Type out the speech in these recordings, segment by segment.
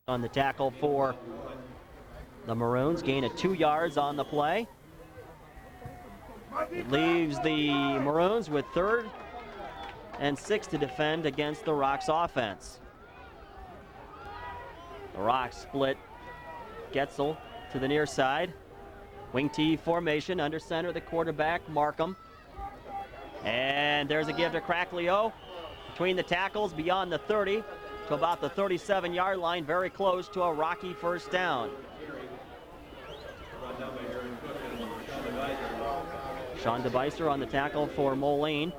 on the tackle for the Maroons. Gain of 2 yards on the play. It leaves the Maroons with 3rd and 6 to defend against the Rocks offense. The Rocks split Getzel to the near side. Wing T formation, under center, the quarterback, Markham. And there's a give to Cracklio. Between the tackles, beyond the 30 to about the 37-yard line, very close to a Rocky first down. Sean DeBeister on the tackle for Moline.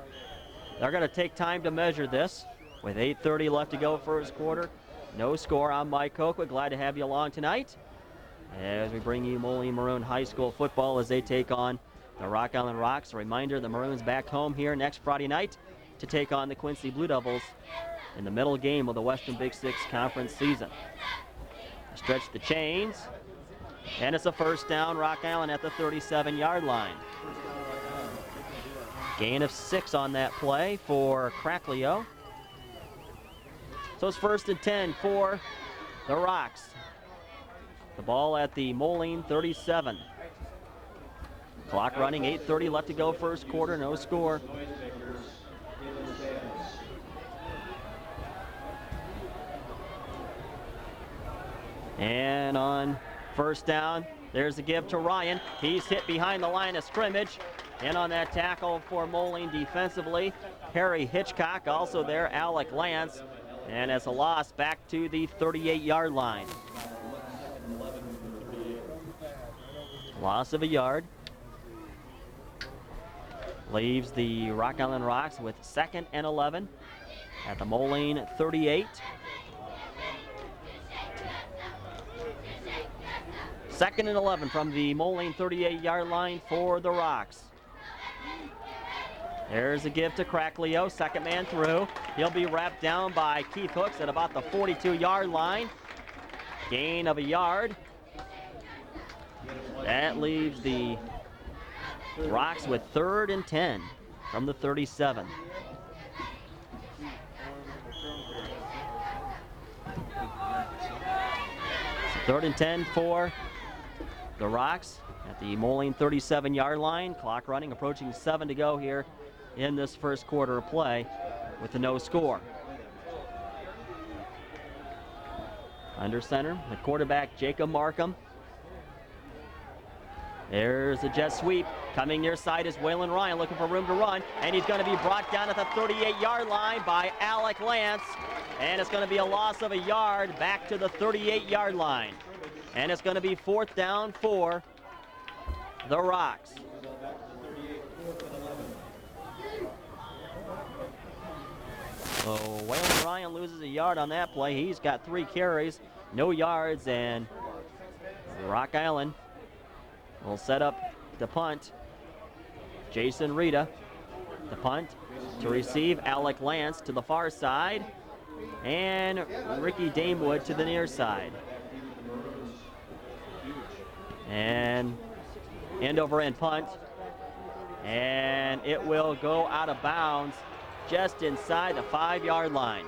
They're going to take time to measure this. With 8:30 left to go first quarter, no score. I'm Mike Cokewood. Glad to have you along tonight as we bring you Moline Maroon High School football as they take on the Rock Island Rocks. A reminder, the Maroons back home here next Friday night to take on the Quincy Blue Devils in the middle game of the Western Big Six Conference season. Stretch the chains, and it's a first down, Rock Island at the 37-yard line. Gain of 6 on that play for Cracklio. So it's 1st and 10 for the Rocks. The ball at the Moline 37. Clock running, 8:30 left to go first quarter, no score. And on first down, there's a give to Ryan. He's hit behind the line of scrimmage. And on that tackle for Moline defensively, Harry Hitchcock, also there, Alec Lance. And it's a loss back to the 38-yard line. Loss of a yard. Leaves the Rock Island Rocks with 2nd and 11 at the Moline 38. 2nd and 11 from the Moline 38-yard line for the Rocks. There's a give to Cracklio, second man through. He'll be wrapped down by Keith Hooks at about the 42-yard line. Gain of a yard. That leaves the Rocks with 3rd and 10 from the 37. So 3rd and 10 for the Rocks at the Moline 37-yard line. Clock running, approaching 7 to go here in this first quarter of play with the no score. Under center, the quarterback Jacob Markham. There's a jet sweep. Coming near side is Waylon Ryan looking for room to run, and he's going to be brought down at the 38-yard line by Alec Lance, and it's going to be a loss of a yard back to the 38-yard line. And it's going to be 4th down for the Rocks. So Waylon Ryan loses a yard on that play. He's got 3 carries, no yards, and Rock Island will set up the punt. Jason Rita, the punt to receive. Alec Lance to the far side, and Ricky Damewood to the near side. And end over end punt, and it will go out of bounds just inside the 5-yard line.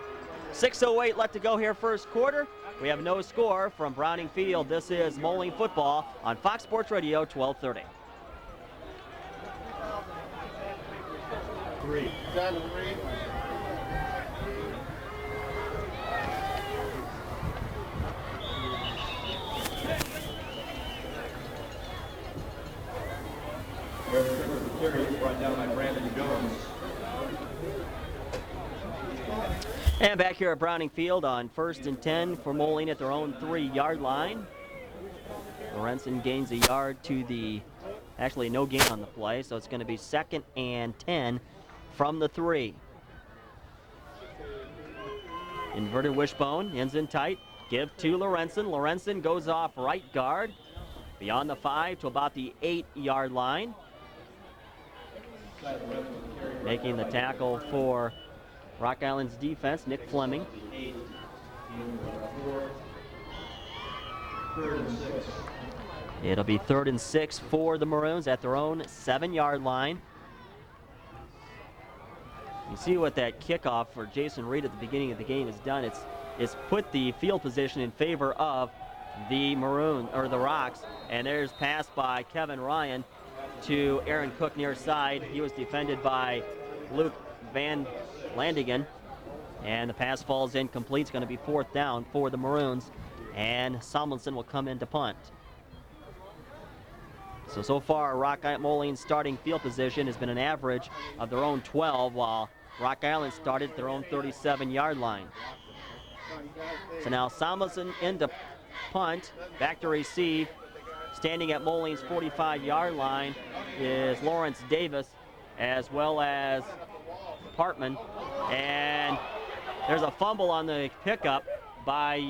6:08 left to go here first quarter. We have no score from Browning Field. This is Moline football on Fox Sports Radio 1230. 3. Brought down by Brandon Jones. And back here at Browning Field on 1st and 10 for Moline at their own 3-yard line. Lorenzen gains a yard to the, actually no gain on the play, so it's going to be 2nd and 10 from the 3. Inverted wishbone, ends in tight. Give to Lorenzen. Lorenzen goes off right guard, beyond the 5 to about the 8-yard line. Making the tackle for Rock Island's defense, Nick Fleming. 3rd and 6. It'll be 3rd and 6 for the Maroons at their own 7-yard line. You see what that kickoff for Jason Reed at the beginning of the game has done. It's is put the field position in favor of the the Rocks. And there's pass by Kevin Ryan to Aaron Cook near side. He was defended by Luke Van Landingen, and the pass falls incomplete. It's going to be 4th down for the Maroons, and Somlinson will come in to punt. So far, Moline's starting field position has been an average of their own 12, while Rock Island started at their own 37-yard line. So now Somlinson into punt, back to receive. Standing at Moline's 45-yard line is Lawrence Davis, as well as Partman. And there's a fumble on the pickup by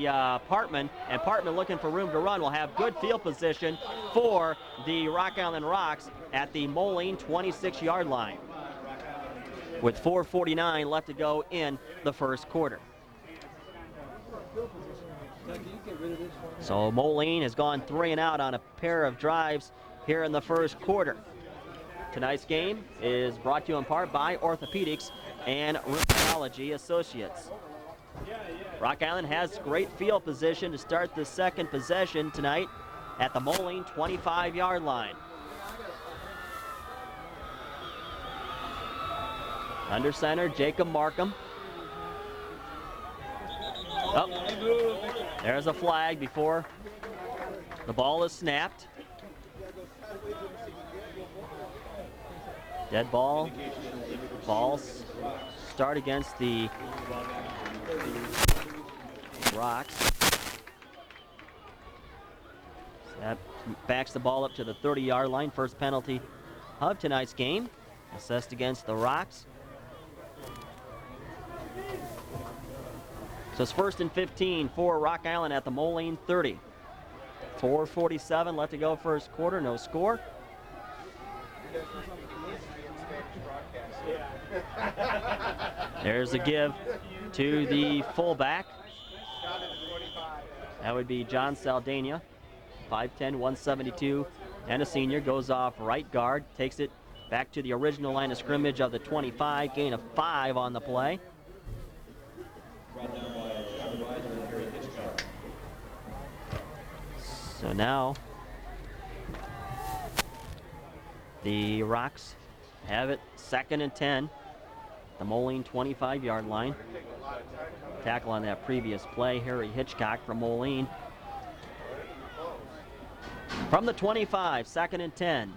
Partman, and Partman, looking for room to run, will have good field position for the Rock Island Rocks at the Moline 26-yard line, with 4:49 left to go in the first quarter. So Moline has gone 3 and out on a pair of drives here in the first quarter. Tonight's game is brought to you in part by Orthopedics and Rheumatology Associates. Rock Island has great field position to start the second possession tonight at the Moline 25-yard line. Under center, Jacob Markham. Oh, there's a flag before the ball is snapped. Dead ball. Balls start against the Rocks. That backs the ball up to the 30-yard line. First penalty of tonight's game, assessed against the Rocks. So it's 1st and 15 for Rock Island at the Moline 30. 4:47 left to go first quarter, no score. There's a give to the fullback. That would be John Saldana, 5'10", 172, and a senior. Goes off right guard, takes it back to the original line of scrimmage of the 25, gain of 5 on the play. So now the Rocks have it 2nd and 10. The Moline 25-yard line. Tackle on that previous play, Harry Hitchcock from Moline. From the 25, 2nd and 10.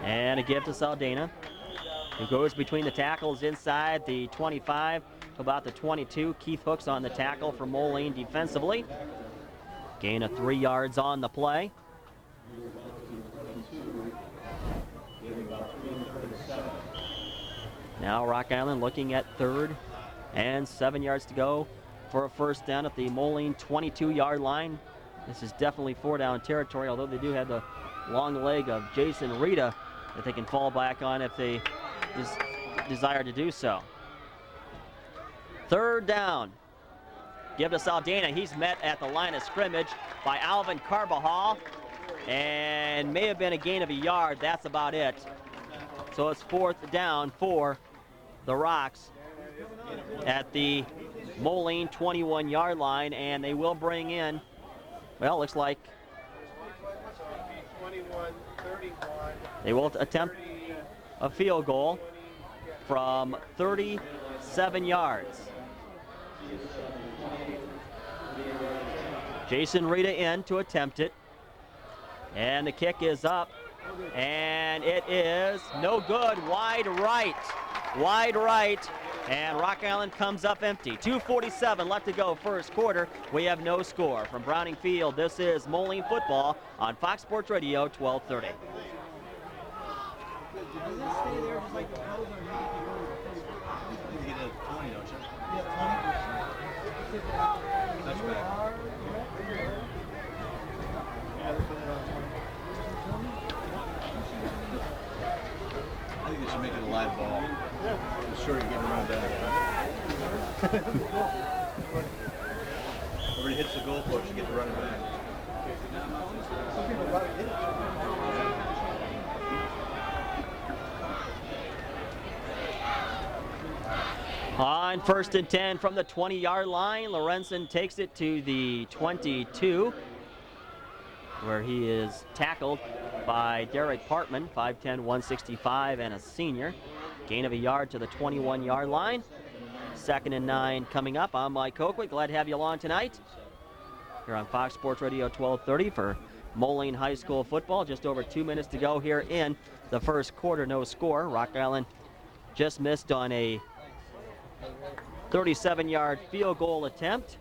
And a give to Saldana, who goes between the tackles inside the 25 to about the 22. Keith Hooks on the tackle for Moline defensively. Gain of 3 yards on the play. Now Rock Island looking at 3rd and 7 yards to go for a first down at the Moline 22-yard line. This is definitely 4-down territory, although they do have the long leg of Jason Rita that they can fall back on if they desire to do so. 3rd down. Give to Saldana. He's met at the line of scrimmage by Alvin Carbajal, and may have been a gain of a yard. That's about it. So it's 4th down for the Rocks at the Moline 21-yard line, and they will bring in, well, looks like they will attempt a field goal from 37 yards. Jason Rita in to attempt it, and the kick is up, and it is no good. Wide right, and Rock Island comes up empty. 2:47 left to go first quarter. We have no score. From Browning Field, this is Moline football on Fox Sports Radio 1230. I think they should make it a live ball. I'm sure you get around that. Whoever hits the goalpost, you get to run it back. On On first and 10 from the 20-yard line, Lorenzen takes it to the 22, where he is tackled by Derek Partman, 5'10", 165, and a senior. Gain of a yard to the 21-yard line. 2nd and 9 coming up. I'm Mike Oakwood. Glad to have you along tonight here on Fox Sports Radio 1230 for Moline High School football. Just over 2 minutes to go here in the first quarter. No score. Rock Island just missed on a 37-yard field goal attempt.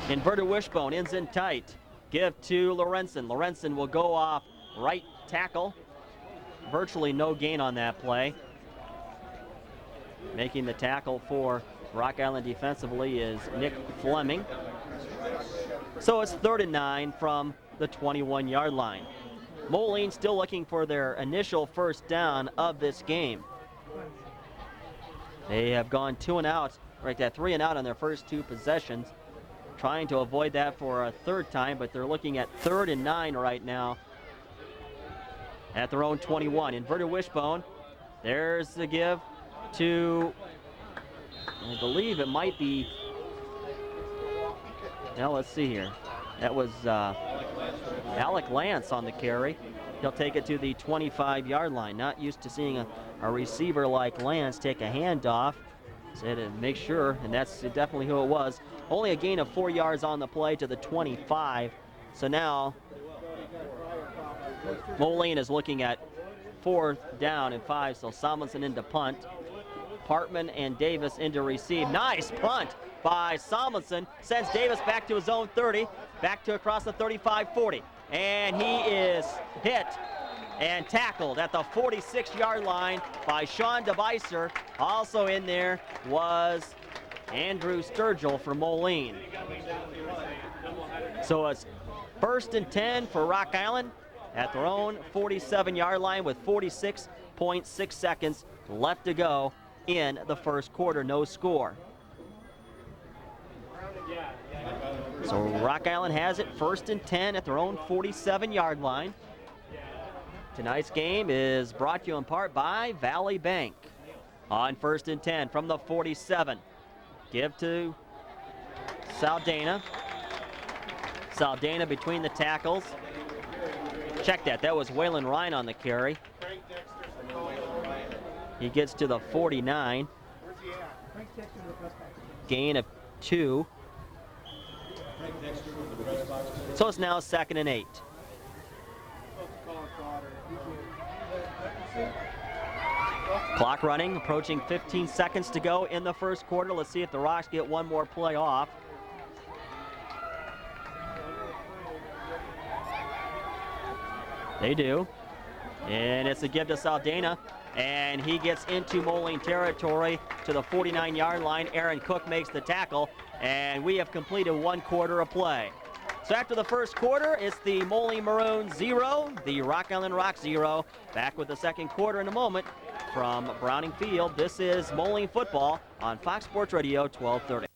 Inverted wishbone, ends in tight. Give to Lorenzen. Lorenzen will go off right tackle. Virtually no gain on that play. Making the tackle for Rock Island defensively is Nick Fleming. So it's 3rd and 9 from the 21-yard line. Moline still looking for their initial first down of this game. They have gone 2 and out, right there, 3 and out on their first 2 possessions. Trying to avoid that for a 3rd time, but they're looking at 3rd and 9 right now at their own 21. Inverted wishbone. There's the give to, I believe it might be, now let's see here. That was Alec Lance on the carry. He'll take it to the 25-yard line. Not used to seeing a receiver like Lance take a handoff. Said to make sure, and that's definitely who it was. Only a gain of 4 yards on the play to the 25. So now Moline is looking at 4th down and 5. So Samuelson into punt. Partman and Davis into receive. Nice punt by Samuelson. Sends Davis back to his own 30. Back to across the 35-40. And he is hit and tackled at the 46-yard line by Sean DeBeiser. Also in there was Andrew Sturgill for Moline. So it's 1st and 10 for Rock Island at their own 47-yard line with 46.6 seconds left to go in the first quarter. No score. So Rock Island has it 1st and 10 at their own 47-yard line. Tonight's game is brought to you in part by Valley Bank. On 1st and 10 from the 47. Give to Saldana. Saldana between the tackles. Check that. That was Waylon Ryan on the carry. He gets to the 49. Gain of 2. So it's now 2nd and 8. Clock running, approaching 15 seconds to go in the first quarter. Let's see if the Rocks get one more play off. They do. And it's a give to Saldana. And he gets into Moline territory to the 49-yard line. Aaron Cook makes the tackle. And we have completed 1 quarter of play. So after the first quarter, it's the Moline Maroons 0, the Rock Island Rocks 0. Back with the second quarter in a moment from Browning Field. This is Moline football on Fox Sports Radio 1230.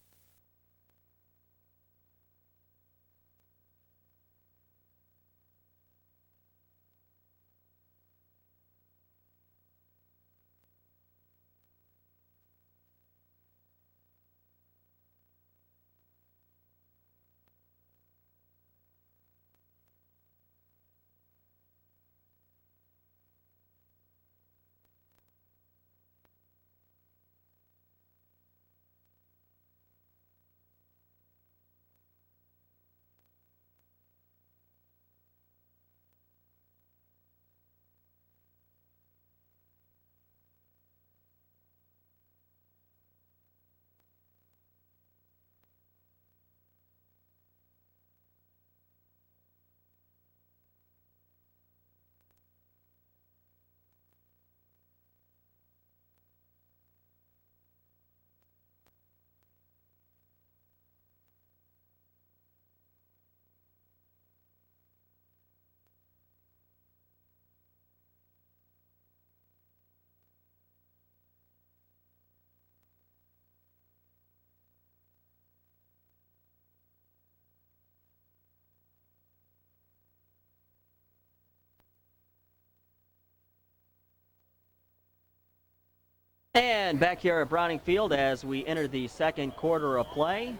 And back here at Browning Field as we enter the second quarter of play.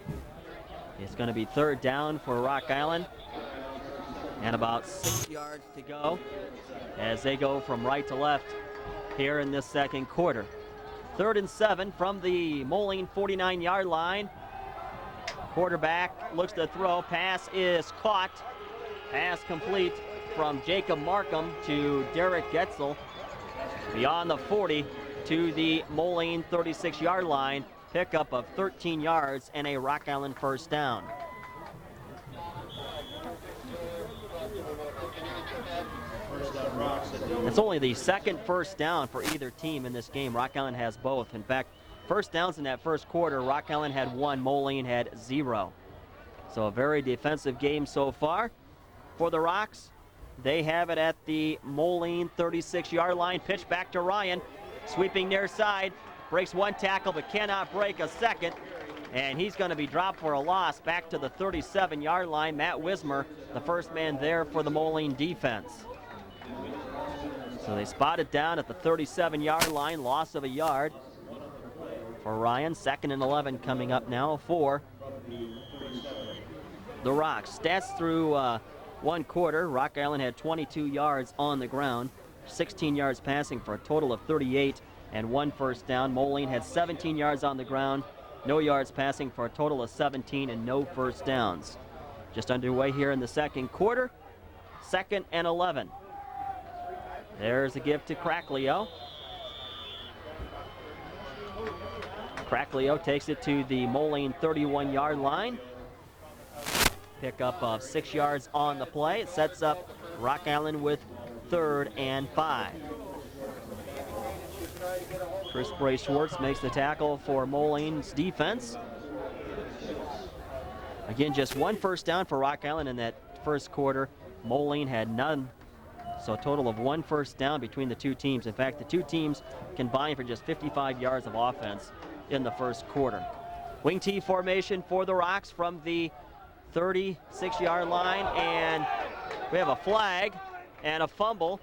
It's going to be third down for Rock Island. And about 6 yards to go as they go from right to left here in this second quarter. 3rd and 7 from the Moline 49-yard line. Quarterback looks to throw. Pass is caught. Pass complete from Jacob Markham to Derek Getzel. Beyond the 40 to the Moline 36-yard line. Pickup of 13 yards and a Rock Island first down. It's only the second first down for either team in this game. Rock Island has both. In fact, first downs in that first quarter, Rock Island had 1, Moline had 0. So a very defensive game so far for the Rocks. They have it at the Moline 36-yard line. Pitch back to Ryan. Sweeping near side. Breaks one tackle but cannot break a second. And he's going to be dropped for a loss back to the 37-yard line. Matt Wismer, the first man there for the Moline defense. So they spot it down at the 37-yard line. Loss of a yard for Ryan. 2nd and 11 coming up now for the Rocks. Stats through one quarter. Rock Island had 22 yards on the ground, 16 yards passing for a total of 38 and 1 first down. Moline had 17 yards on the ground, no yards passing for a total of 17 and no first downs. Just underway here in the second quarter. 2nd and 11. There's a give to Cracklio. Cracklio takes it to the Moline 31-yard line. Pickup of 6 yards on the play. It sets up Rock Island with 3rd and 5. Chris Bray Schwartz makes the tackle for Moline's defense. Again, just 1 first down for Rock Island in that first quarter. Moline had none. So a total of 1 first down between the two teams. In fact, the two teams combined for just 55 yards of offense in the first quarter. Wing T formation for the Rocks from the 36-yard line, and we have a flag and a fumble,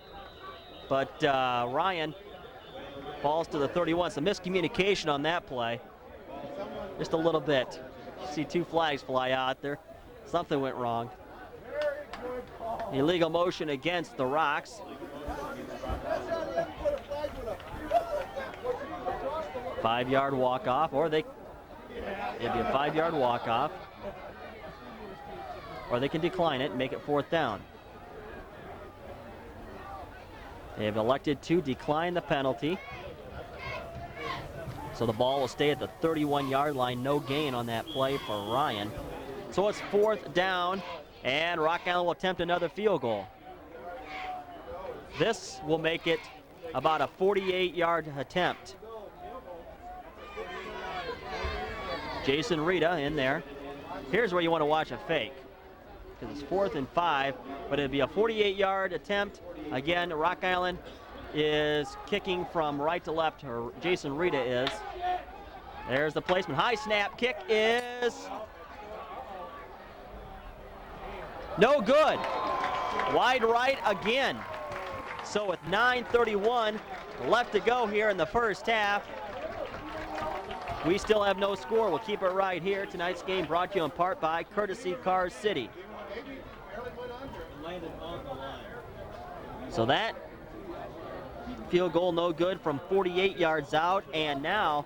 but Ryan falls to the 31. Some miscommunication on that play, just a little bit. You see 2 flags fly out there. Something went wrong. Illegal motion against the Rocks. Five-yard walk-off, or it'd be a 5-yard walk-off, or they can decline it and make it 4th down. They have elected to decline the penalty. So the ball will stay at the 31-yard line. No gain on that play for Ryan. So it's 4th down, and Rock Island will attempt another field goal. This will make it about a 48-yard attempt. Jason Rita in there. Here's where you want to watch a fake, because it's 4th and 5, but it'd be a 48-yard attempt. Again, Rock Island is kicking from right to left, or Jason Rita is. There's the placement. High snap. Kick is no good. Wide right again. So with 9:31 left to go here in the first half, we still have no score. We'll keep it right here. Tonight's game brought to you in part by Courtesy Car City. So that field goal no good from 48 yards out, and now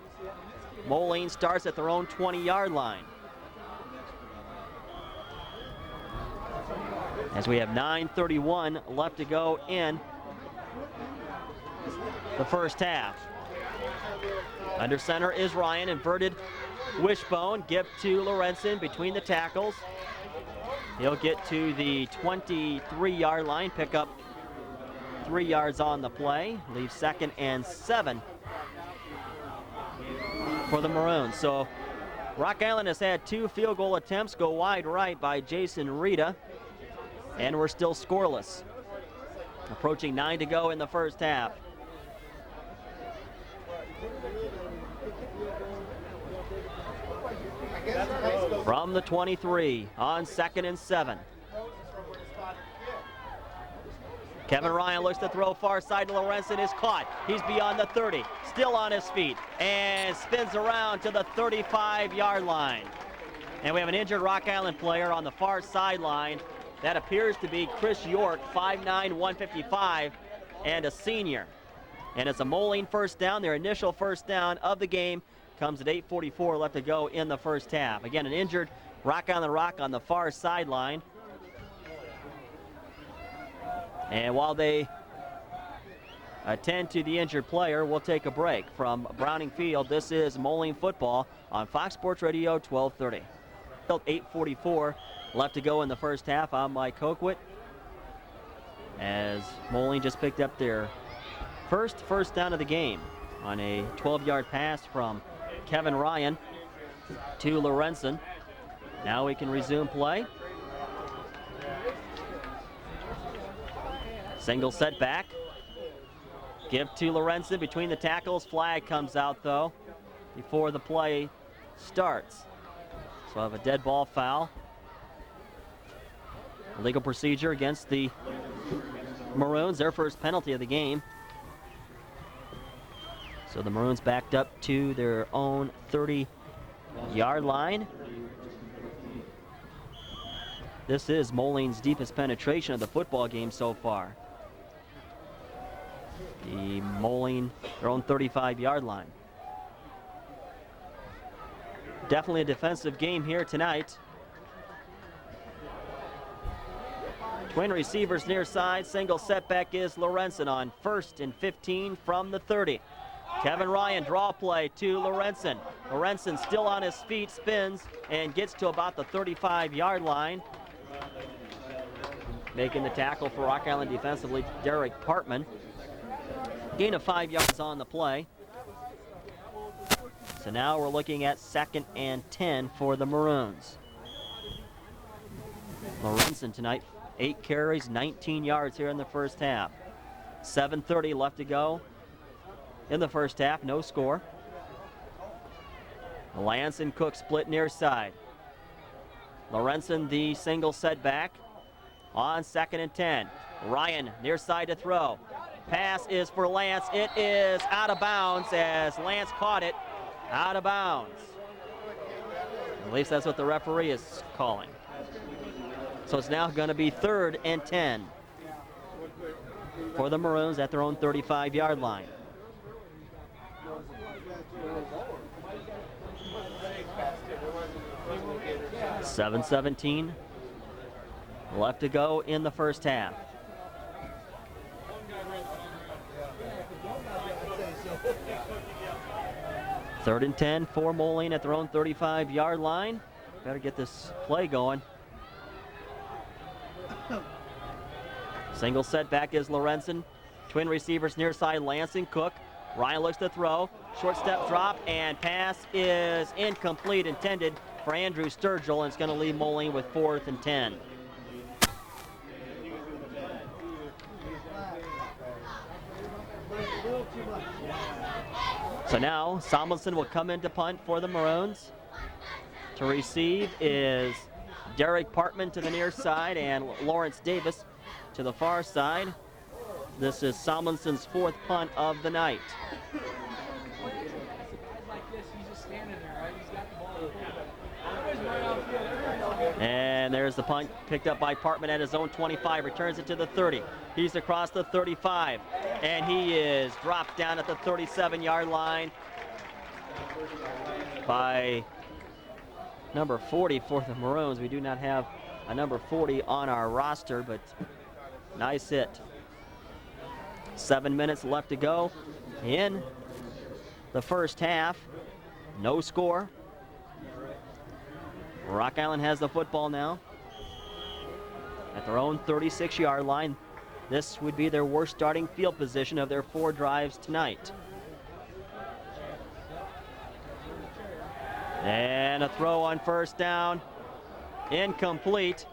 Moline starts at their own 20-yard line. As we have 9:31 left to go in the first half. Under center is Ryan, inverted wishbone, give to Lorenzen between the tackles. He'll get to the 23-yard line, pick up 3 yards on the play, leave 2nd and 7 for the Maroons. So Rock Island has had 2 field goal attempts go wide right by Jason Rita, and we're still scoreless. Approaching 9 to go in the first half. From the 23 on 2nd and 7. Kevin Ryan looks to throw far side to Lorenzen, is caught. He's beyond the 30, still on his feet, and spins around to the 35-yard line. And we have an injured Rock Island player on the far sideline. That appears to be Chris York, 5'9", 155, and a senior. And it's a Moline first down. Their initial first down of the game comes at 8:44 left to go in the first half. Again, an injured Rock Island Rock on the far sideline. And while they attend to the injured player, we'll take a break from Browning Field. This is Moline football on Fox Sports Radio 1230. 8:44 left to go in the first half. I'm Mike Colquitt, as Moline just picked up their first down of the game on a 12-yard pass from Kevin Ryan to Lorenzen. Now we can resume play. Single setback. Give to Lorenzen between the tackles. Flag comes out though before the play starts. So I have a dead ball foul. Legal procedure against the Maroons, their first penalty of the game. So the Maroons backed up to their own 30-yard line. This is Moline's deepest penetration of the football game so far. The Moline, their own 35-yard line. Definitely a defensive game here tonight. Twin receivers near side. Single setback is Lorenzen on 1st and 15 from the 30. Kevin Ryan draw play to Lorenzen. Lorenzen still on his feet, spins, and gets to about the 35-yard line. Making the tackle for Rock Island defensively, Derek Partman. Gain of 5 yards on the play. So now we're looking at 2nd and 10 for the Maroons. Lorenzen tonight, 8 carries, 19 yards here in the first half. 7:30 left to go in the first half, no score. Lance and Cook split near side. Lorenzen the single setback on 2nd and 10. Ryan near side to throw. Pass is for Lance. It is out of bounds as Lance caught it out of bounds. At least that's what the referee is calling. So it's now going to be 3rd and 10 for the Maroons at their own 35-yard line. $7:17 left to go in the first half. Third and 10 for Moline at their own 35-yard line. Better get this play going. Single setback is Lorenzen. Twin receivers near side, Lance and Cook. Ryan looks to throw. Short step drop, and pass is incomplete, intended for Andrew Sturgill, and it's going to leave Moline with 4th and 10. So now Samuelson will come in to punt for the Maroons. To receive is Derek Partman to the near side and Lawrence Davis to the far side. This is Samuelson's 4th punt of the night. And there's the punt picked up by Partman at his own 25, returns it to the 30. He's across the 35, and he is dropped down at the 37-yard line by number 40 for the Maroons. We do not have a number 40 on our roster, but nice hit. 7 minutes left to go in the first half. No score. Rock Island has the football now at their own 36-yard line. This would be their worst starting field position of their 4 drives tonight. And a throw on first down. Incomplete.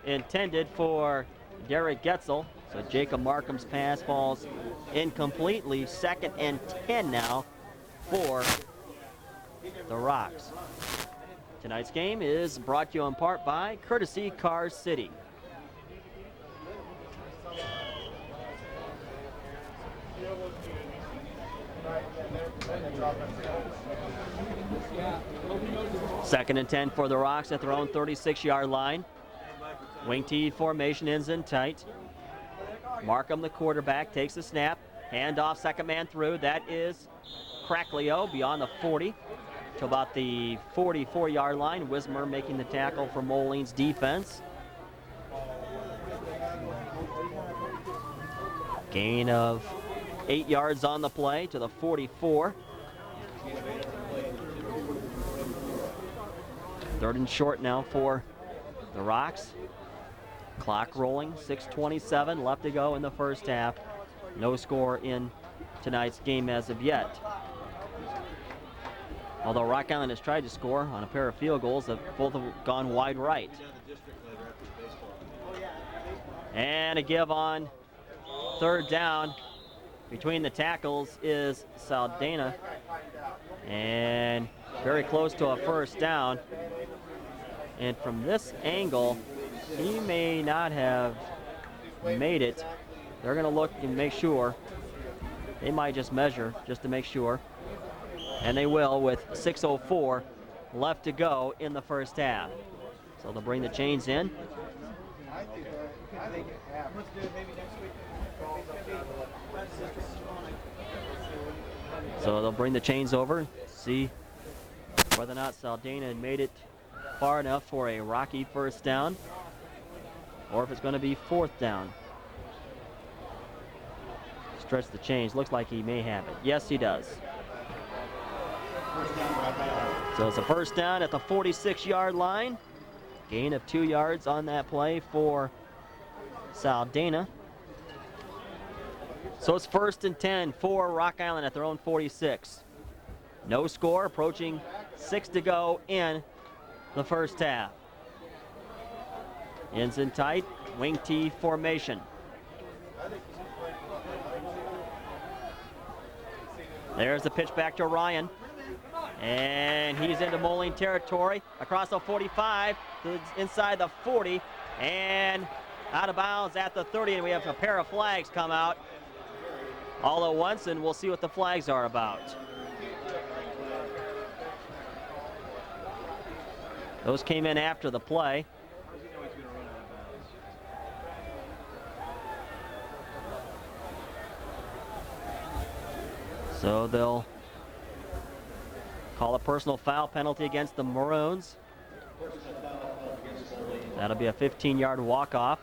Intended for Derek Getzel. So Jacob Markham's pass falls incomplete. Leaves 2nd and 10 now for the Rocks. Tonight's game is brought to you in part by Courtesy Car City. Second and 10 for the Rocks at their own 36-yard line. Wing T formation ends in tight. Markham, the quarterback, takes the snap. Handoff, second man through. That is Cracklio beyond the 40 to about the 44-yard line. Wismer making the tackle for Moline's defense. Gain of 8 yards on the play to the 44. Third and short now for the Rocks. Clock rolling, 6:27 left to go in the first half. No score in tonight's game as of yet. Although Rock Island has tried to score on a pair of field goals that both have gone wide right. And a give on third down between the tackles is Saldana. And very close to a first down. And from this angle, he may not have made it. They're going to look and make sure. They might just measure just to make sure. And they will with 6:04 left to go in the first half. So they'll bring the chains in. So they'll bring the chains over, see whether or not Saldana had made it far enough for a Rocky first down, or if it's going to be fourth down. Stretch the chains. Looks like he may have it. Yes, he does. So it's a first down at the 46-yard line. Gain of 2 yards on that play for Saldana. So it's first and 10 for Rock Island at their own 46. No score, approaching 6 to go in the first half. Ends in tight, wing T formation. There's the pitch back to Ryan. And he's into Moline territory. Across the 45, inside the 40, and out of bounds at the 30. And we have a pair of flags come out all at once, and we'll see what the flags are about. Those came in after the play. So they'll call a personal foul penalty against the Maroons. That'll be a 15-yard walk-off.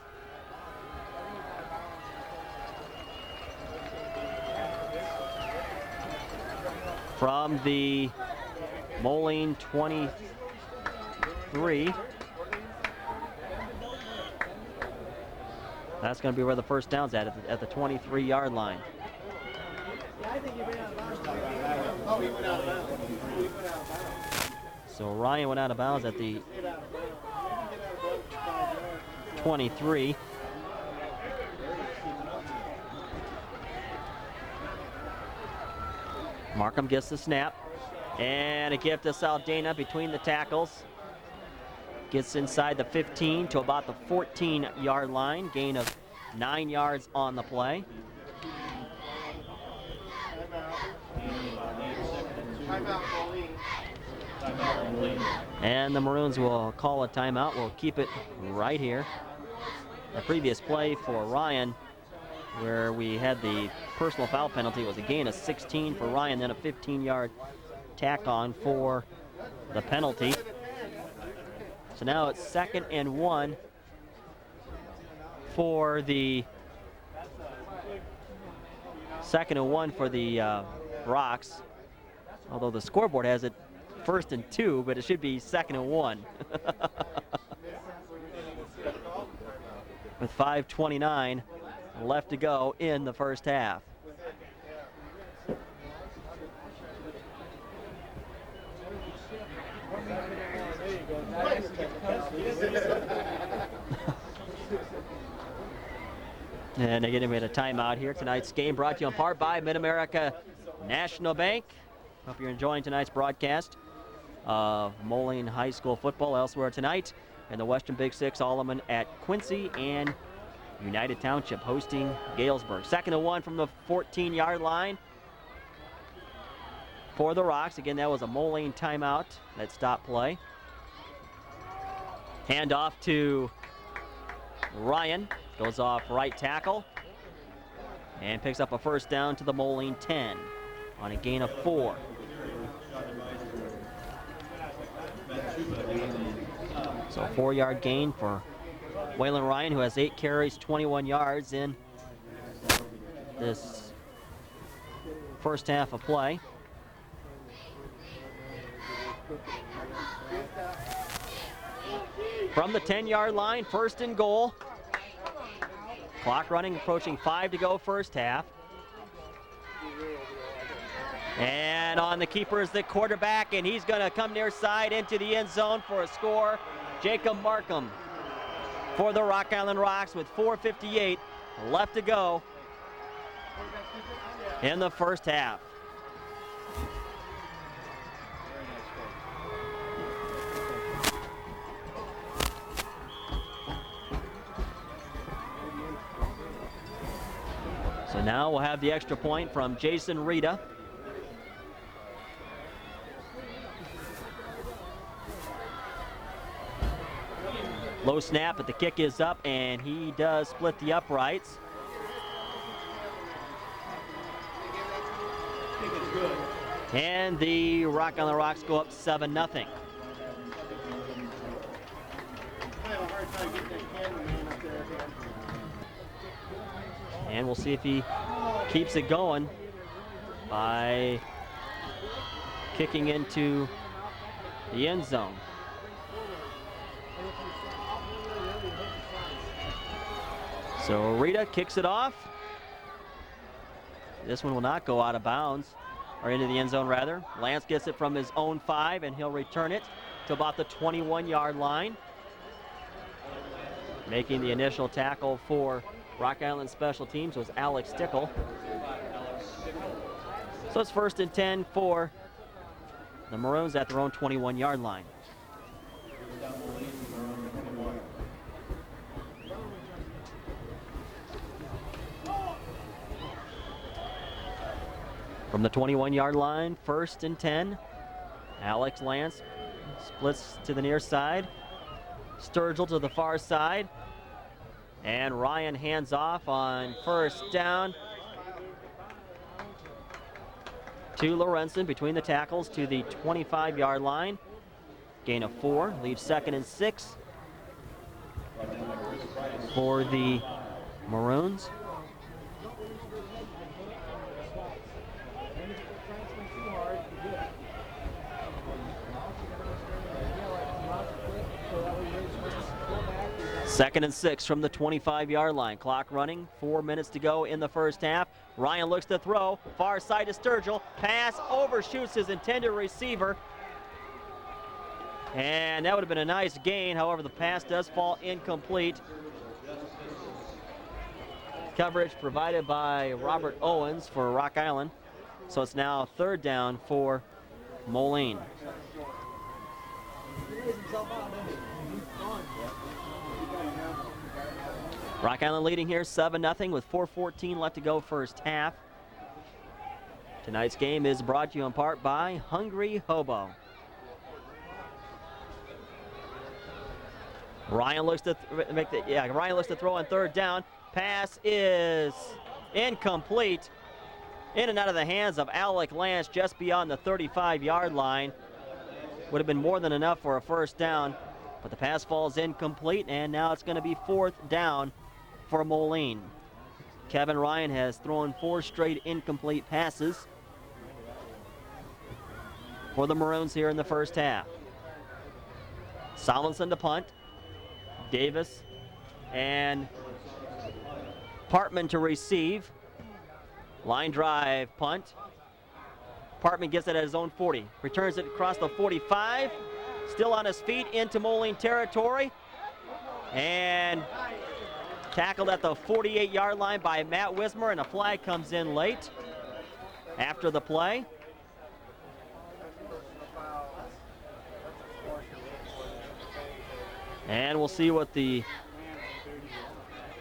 From the Moline 23. That's going to be where the first down's at the 23-yard line. So Ryan went out of bounds at the 23. Markham gets the snap. And a give to Saldana between the tackles. Gets inside the 15 to about the 14-yard line. Gain of 9 yards on the play. And the Maroons will call a timeout. We'll keep it right here. The previous play for Ryan, where we had the personal foul penalty, was a gain of 16 for Ryan, then a 15-yard tack on for the penalty. So now it's 2nd and 1 for the Rocks. Although the scoreboard has it 1st and 2, but it should be 2nd and 1. With 5:29 left to go in the first half. And again, we had a timeout here. Tonight's game brought to you in part by Mid-America National Bank. Hope you're enjoying tonight's broadcast of Moline High School football. Elsewhere tonight in the Western Big Six, Alleman at Quincy and United Township hosting Galesburg. 2nd and 1 from the 14-yard line for the Rocks. Again, that was a Moline timeout that stopped play. Hand off to Ryan. Goes off right tackle and picks up a first down to the Moline 10 on a gain of 4. So a 4-yard gain for Waylon Ryan, who has 8 carries, 21 yards in this first half of play. From the 10-yard line, 1st and goal. Clock running, approaching 5 to go first half. And on the keeper is the quarterback, and he's going to come near side into the end zone for a score. Jacob Markham for the Rock Island Rocks with 4:58 left to go in the first half. So now we'll have the extra point from Jason Rita. Low snap, but the kick is up, and he does split the uprights. And the Rock Island Rocks go up 7-0. And we'll see if he keeps it going by kicking into the end zone. So Rita kicks it off. This one will not go out of bounds, or into the end zone rather. Lance gets it from his own 5, and he'll return it to about the 21-yard line. Making the initial tackle for Rock Island Special Teams was Alex Stickle. So it's 1st and 10 for the Maroons at their own 21-yard line. From the 21-yard line, 1st and 10. Alex Lance splits to the near side. Sturgill to the far side. And Ryan hands off on 1st down to Lorenzen between the tackles to the 25-yard line. Gain of 4, leaves 2nd and 6 for the Maroons. Second and 6 from the 25-yard line. Clock running, 4 minutes to go in the first half. Ryan looks to throw, far side to Sturgill. Pass overshoots his intended receiver. And that would have been a nice gain. However, the pass does fall incomplete. Coverage provided by Robert Owens for Rock Island. So it's now 3rd down for Moline. Rock Island leading here 7-0 with 4:14 left to go first half. Tonight's game is brought to you in part by Hungry Hobo. Ryan looks to throw on 3rd down. Pass is incomplete. In and out of the hands of Alec Lance just beyond the 35-yard line. Would have been more than enough for a 1st down, but the pass falls incomplete, and now it's going to be 4th down for Moline. Kevin Ryan has thrown 4 straight incomplete passes for the Maroons here in the first half. Solensen to punt. Davis and Partman to receive. Line drive punt. Partman gets it at his own 40. Returns it across the 45. Still on his feet into Moline territory. And tackled at the 48-yard line by Matt Wismer, and a flag comes in late after the play. And we'll see what the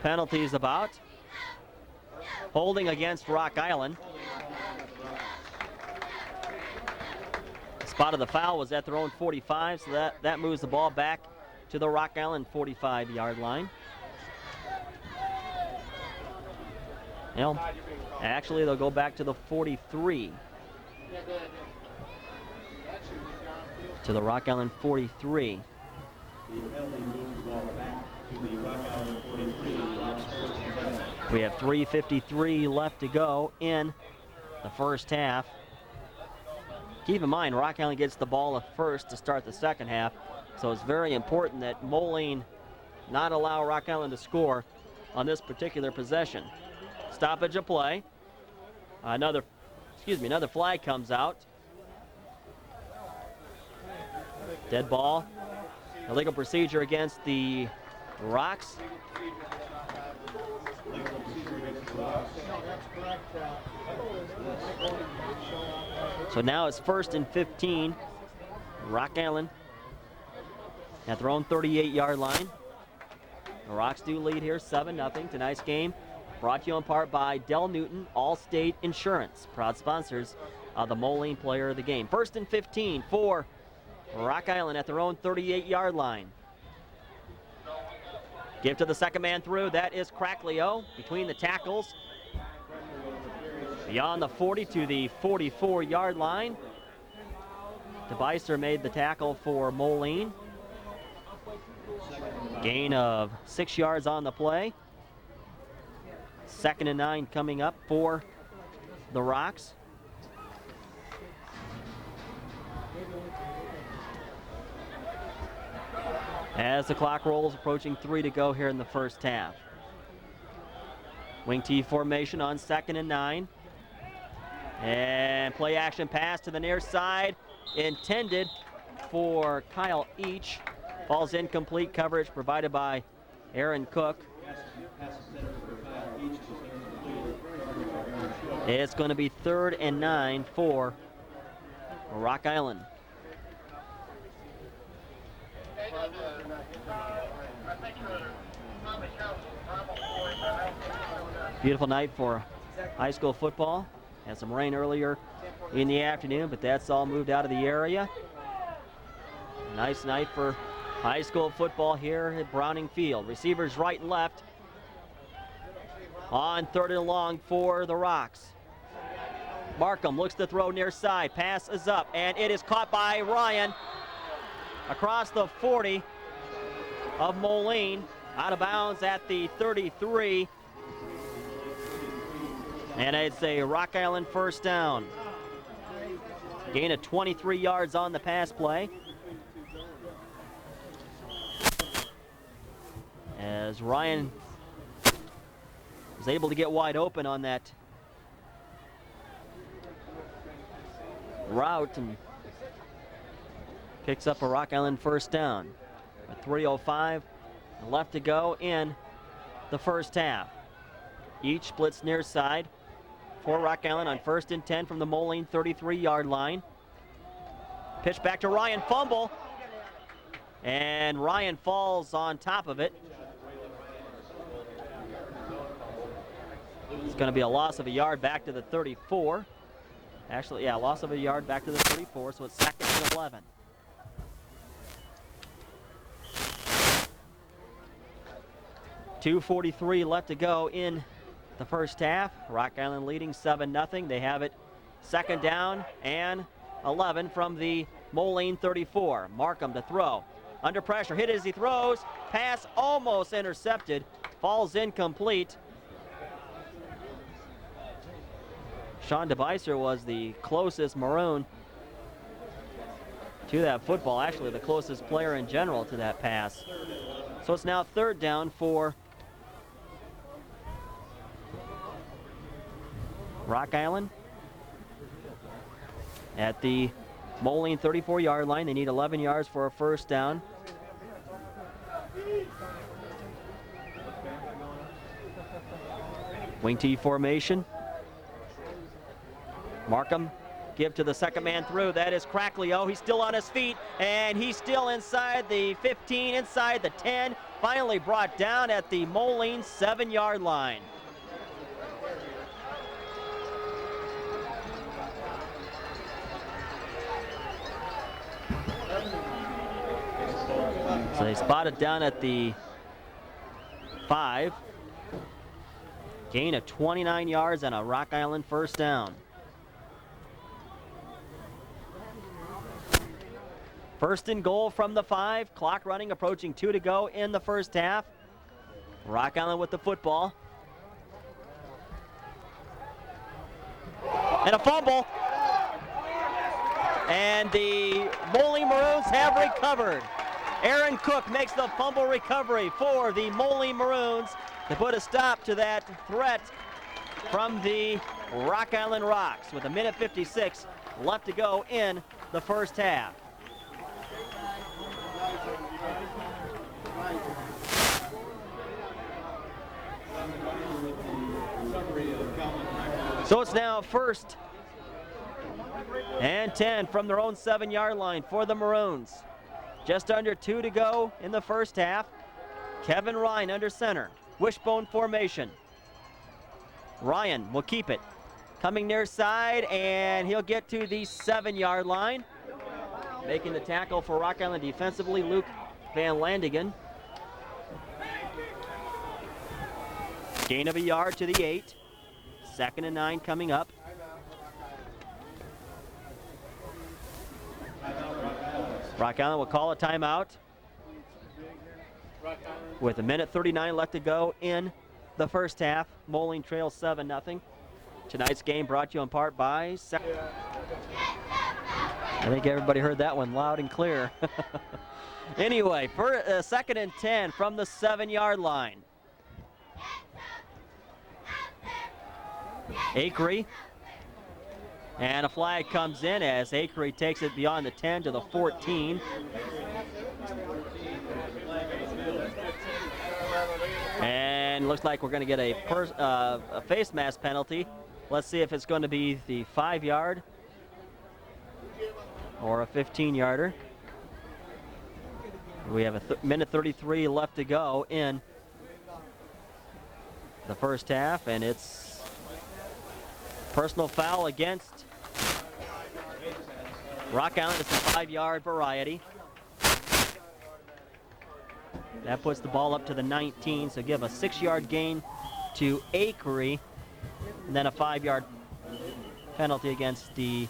penalties about. Holding against Rock Island. The spot of the foul was at their own 45, so that moves the ball back to the Rock Island 45-yard line. Actually, they'll go back to the 43. To the Rock Island 43. We have 3:53 left to go in the first half. Keep in mind, Rock Island gets the ball at first to start the second half, so it's very important that Moline not allow Rock Island to score on this particular possession. Stoppage of play. Another flag comes out. Dead ball. Illegal procedure against the Rocks. So now it's 1st and 15. Rock Island at their own 38-yard line. The Rocks do lead here 7-0. Tonight's game brought to you in part by Del Newton Allstate Insurance, proud sponsors of the Moline Player of the Game. 1st and 15 for Rock Island at their own 38-yard line. Give to the second man through. That is Cracklio between the tackles. Beyond the 40 to the 44-yard line. DeBeister made the tackle for Moline. Gain of 6 yards on the play. 2nd and 9 coming up for the Rocks. As the clock rolls, approaching 3 to go here in the first half. Wing T formation on 2nd and 9. And play action pass to the near side, intended for Kyle Each. Falls incomplete, coverage provided by Aaron Cook. It's going to be 3rd and 9 for Rock Island. Beautiful night for high school football. Had some rain earlier in the afternoon, but that's all moved out of the area. Nice night for high school football here at Browning Field. Receivers right and left. On 3rd and long for the Rocks. Markham looks to throw near side. Pass is up, and it is caught by Ryan across the 40 of Moline. Out of bounds at the 33. And it's a Rock Island first down. Gain of 23 yards on the pass play. As Ryan was able to get wide open on that route and picks up a Rock Island first down. With 3:05 left to go in the first half. Each splits near side for Rock Island on 1st and 10 from the Moline 33-yard line. Pitch back to Ryan, fumble. And Ryan falls on top of it. It's going to be a loss of a yard back to the 34. Actually, yeah, loss of a yard back to the 34, so it's 2nd and 11. .243 left to go in the first half. Rock Island leading 7-0. They have it 2nd down and 11 from the Moline 34. Markham to throw. Under pressure, hit as he throws. Pass almost intercepted. Falls incomplete. Sean DeBeister was the closest Maroon to that football. Actually, the closest player in general to that pass. So it's now 3rd down for Rock Island at the Moline 34-yard line. They need 11 yards for a first down. Wing T formation. Markham give to the second man through. That is Cracklio. He's still on his feet, and he's still inside the 15, inside the 10, finally brought down at the Moline 7-yard line. So they spotted down at the 5. Gain of 29 yards and a Rock Island first down. First and goal from the 5. Clock running, approaching 2 to go in the first half. Rock Island with the football. And a fumble. And the Moline Maroons have recovered. Aaron Cook makes the fumble recovery for the Moline Maroons to put a stop to that threat from the Rock Island Rocks with 1:56 left to go in the first half. So it's now 1st and 10 from their own 7-yard line for the Maroons. Just under 2 to go in the first half. Kevin Ryan under center. Wishbone formation. Ryan will keep it. Coming near side, and he'll get to the 7-yard line. Making the tackle for Rock Island defensively, Luke Van Landingen. Gain of a yard to the 8. 2nd and 9 coming up. Rock Island will call a timeout with 1:39 left to go in the first half. Moline trails 7-0. Tonight's game brought to you in part by... I think everybody heard that one loud and clear. Anyway, for 2nd and 10 from the 7-yard line. Akery. And a flag comes in as Akery takes it beyond the 10 to the 14. And looks like we're going to get a face mask penalty. Let's see if it's going to be the 5-yard or a 15-yarder. We have a 1:33 left to go in the first half, and it's personal foul against Rock Island. It's a 5-yard variety. That puts the ball up to the 19, so give a 6-yard gain to Akery, and then a 5-yard penalty against the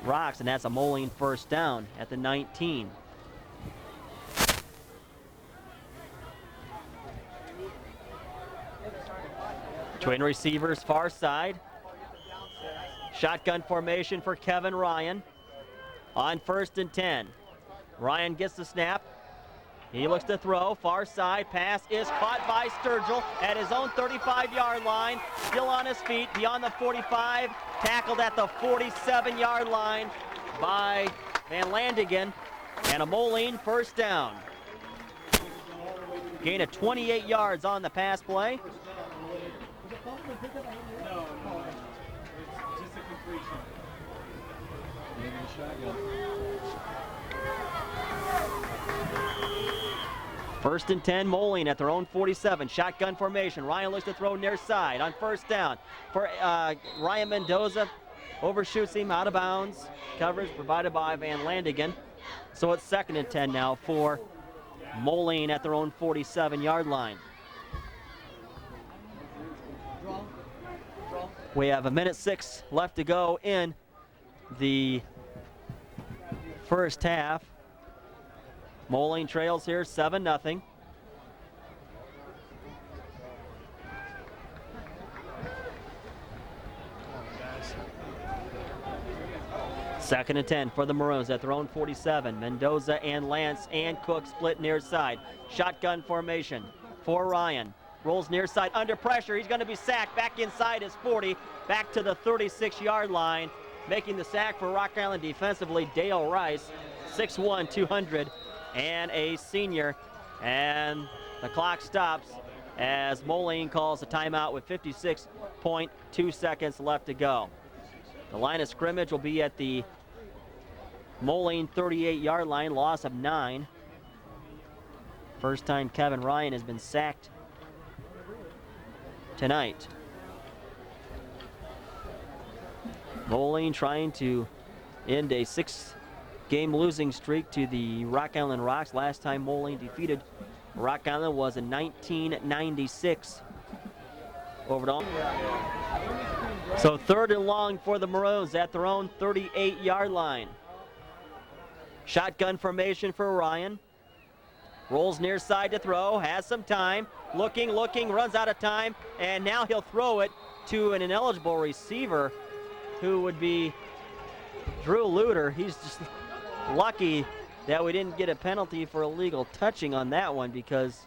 Rocks, and that's a Moline first down at the 19. Twin receivers far side. Shotgun formation for Kevin Ryan on 1st and 10. Ryan gets the snap. He looks to throw. Far side pass is caught by Sturgill at his own 35-yard line. Still on his feet beyond the 45. Tackled at the 47-yard line by Van Landingen. And a Moline first down. Gain of 28 yards on the pass play. No, it's just a completion. Maybe a shotgun. 1st and 10, Moline at their own 47. Shotgun formation. Ryan looks to throw near side on 1st down. For Ryan Mendoza, overshoots him out of bounds. Coverage provided by Van Landingen. So it's 2nd and 10 now for Moline at their own 47-yard line. We have 1:06 left to go in the first half. Moline trails here 7-0. Second and 10 for the Maroons at their own 47. Mendoza and Lance and Cook split near side. Shotgun formation for Ryan. Rolls near side under pressure. He's going to be sacked back inside his 40, back to the 36-yard line. Making the sack for Rock Island defensively, Dale Rice, 6'1", 200, and a senior. And the clock stops as Moline calls a timeout with 56.2 seconds left to go. The line of scrimmage will be at the Moline 38-yard line, loss of 9. First time Kevin Ryan has been sacked tonight. Moline trying to end a 6-game losing streak to the Rock Island Rocks. Last time Moline defeated Rock Island was in 1996 over to. So 3rd and long for the Maroons at their own 38-yard line. Shotgun formation for Ryan. Rolls near side to throw, has some time, looking, runs out of time, and now he'll throw it to an ineligible receiver who would be Drew Luter. He's just lucky that we didn't get a penalty for illegal touching on that one, because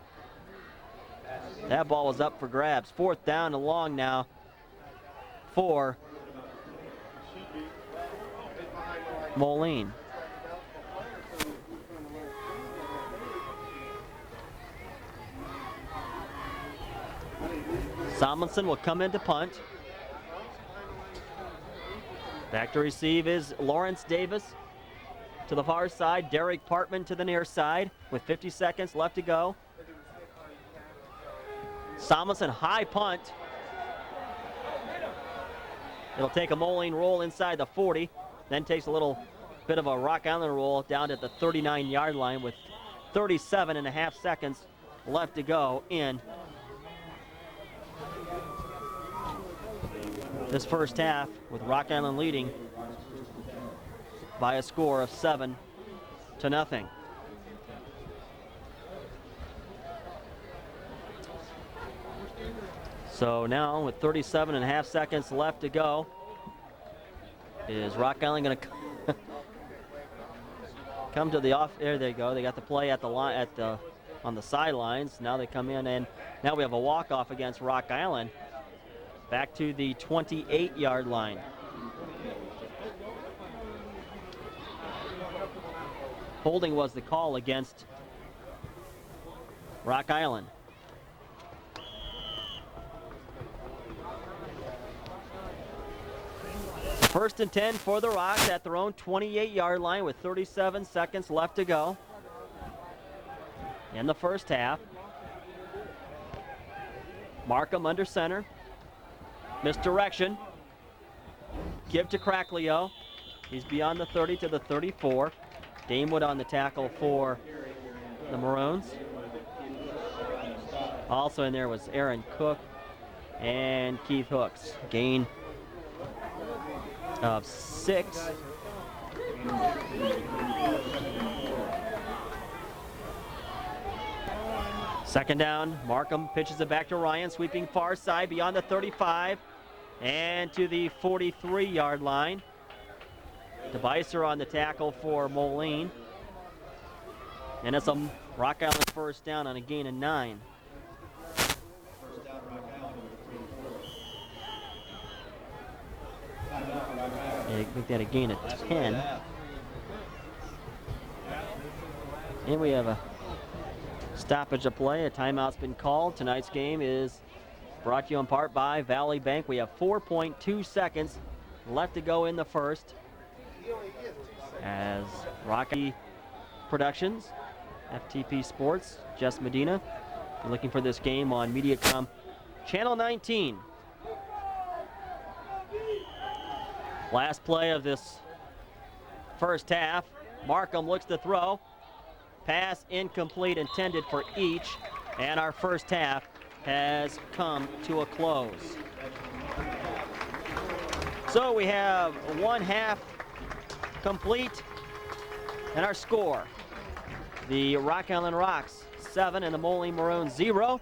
that ball was up for grabs. 4th down and long now for Moline. Samuelson will come in to punt. Back to receive is Lawrence Davis to the far side. Derek Partman to the near side with 50 seconds left to go. Samuelson, high punt. It'll take a Moline roll inside the 40, then takes a little bit of a Rock Island roll down at the 39-yard line with 37.5 seconds left to go in this first half, with Rock Island leading by a score of 7-0. So now with 37.5 seconds left to go, is Rock Island going to come to the off? There they go. They got the play at the line on the sidelines. Now they come in, and now we have a walk-off against Rock Island. Back to the 28-yard line. Holding was the call against Rock Island. First and 10 for the Rocks at their own 28-yard line with 37 seconds left to go in the first half. Markham under center. Misdirection. Give to Cracklio. He's beyond the 30 to the 34. Damewood on the tackle for the Maroons. Also in there was Aaron Cook and Keith Hooks. Gain of 6. Second down, Markham pitches it back to Ryan, sweeping far side beyond the 35 and to the 43-yard line. DeBeiser on the tackle for Moline. And it's a Rock Island first down on a gain of 9. Make that a gain of 10. And we have a stoppage of play. A timeout's been called. Tonight's game is brought to you in part by Valley Bank. We have 4.2 seconds left to go in the first, as Rocky Productions, FTP Sports, Jess Medina, you're looking for this game on Mediacom Channel 19. Last play of this first half. Markham looks to throw. Pass incomplete, intended for each, and our first half has come to a close. So we have one half complete, and our score: the Rock Island Rocks 7 and the Moline Maroons 0.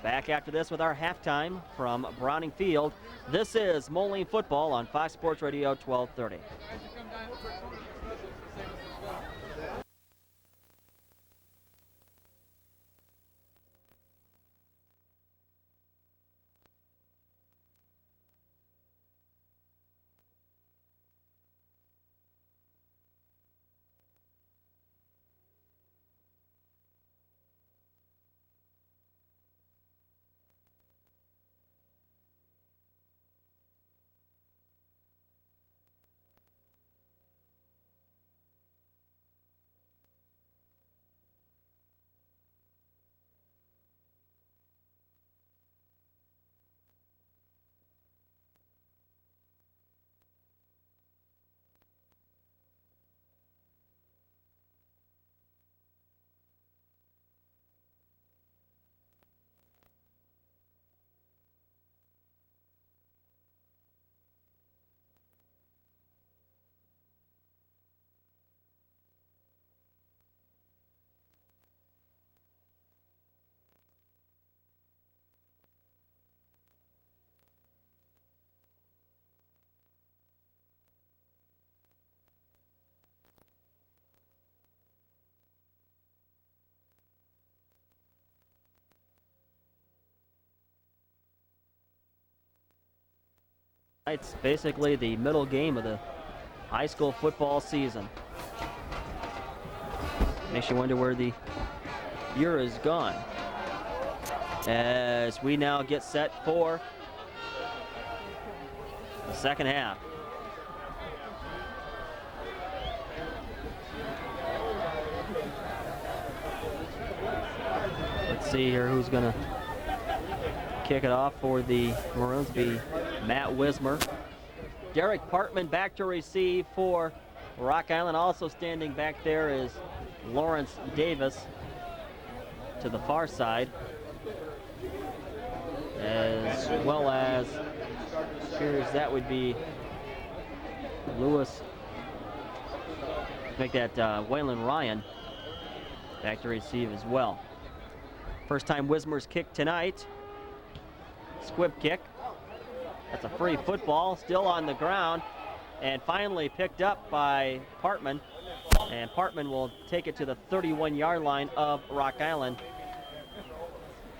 Back after this with our halftime from Browning Field. This is Moline football on Fox Sports Radio 1230. It's basically the middle game of the high school football season. Makes you wonder where the year is gone. As we now get set for the second half. Let's see here who's going to kick it off for the Maroons. Be Matt Wismer. Derek Partman back to receive for Rock Island. Also standing back there is Lawrence Davis to the far side, as well as appears that would be Lewis. Make that Waylon Ryan back to receive as well. First time Wismer's kick tonight. Squib kick. That's a free football, still on the ground, and finally picked up by Partman. And Partman will take it to the 31-yard line of Rock Island.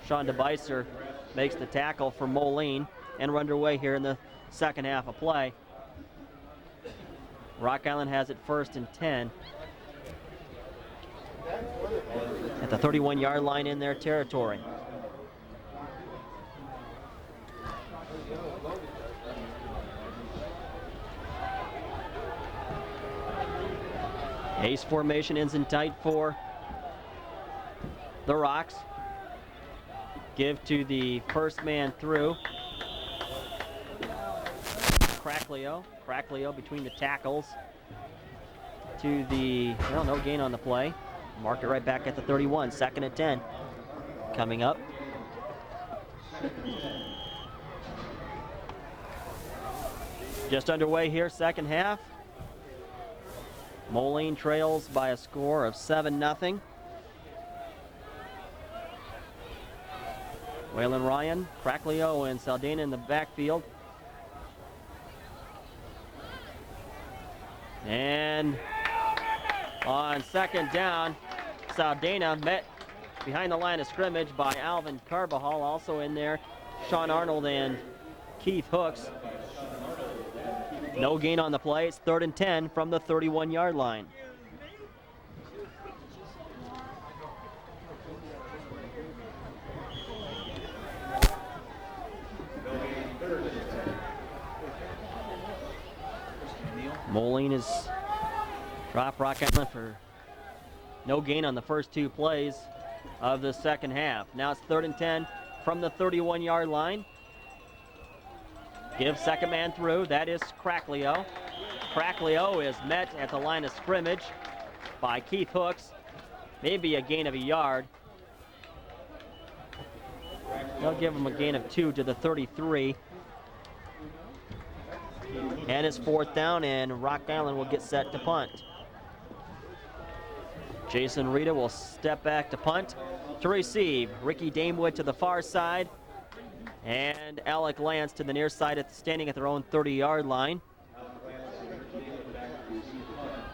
Sean DeBeiser makes the tackle for Moline, and we're underway here in the second half of play. Rock Island has it 1st and 10 at the 31-yard line in their territory. Ace formation ends in tight for the Rocks. Give to the first man through. Cracklio between the tackles. To the, well, no gain on the play. Marked it right back at the 31, 2nd and 10. Coming up. Just underway here, second half. Moline trails by a score of 7-0. Waylon Ryan, Cracklio, and Saldana in the backfield. And on second down, Saldana met behind the line of scrimmage by Alvin Carbajal. Also in there, Sean Arnold and Keith Hooks. No gain on the play. It's 3rd and 10 from the 31-yard line. Moline has dropped Rock Island for no gain on the first 2 plays of the second half. Now it's 3rd and 10 from the 31-yard line. Give second man through. That is Cracklio. Cracklio is met at the line of scrimmage by Keith Hooks. Maybe a gain of a yard. They'll give him a gain of 2 to the 33. And it's 4th down, and Rock Island will get set to punt. Jason Rita will step back to punt. To receive, Ricky Damewood to the far side, and Alec Lance to the near side, standing at their own 30-yard line.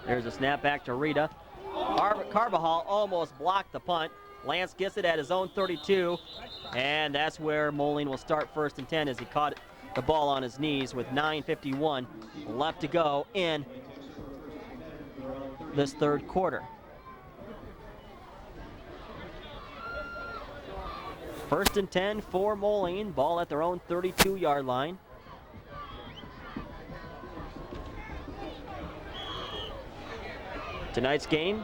There's a snap back to Rita. Carbajal almost blocked the punt. Lance gets it at his own 32, and that's where Moline will start 1st and 10 as he caught the ball on his knees with 9:51 left to go in this third quarter. First and 10 for Moline, ball at their own 32-yard line. Tonight's game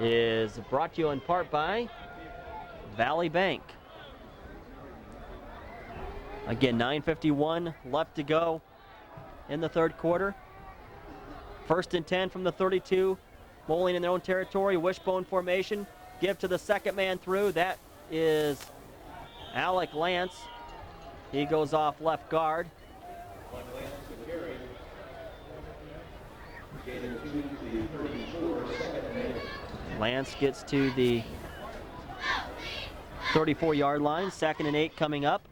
is brought to you in part by Valley Bank. Again, 9:51 left to go in the third quarter. First and 10 from the 32. Moline in their own territory, wishbone formation. Give to the second man through. That is Alec Lance. He goes off left guard. Lance gets to the 34-yard line. 2nd and 8 coming up.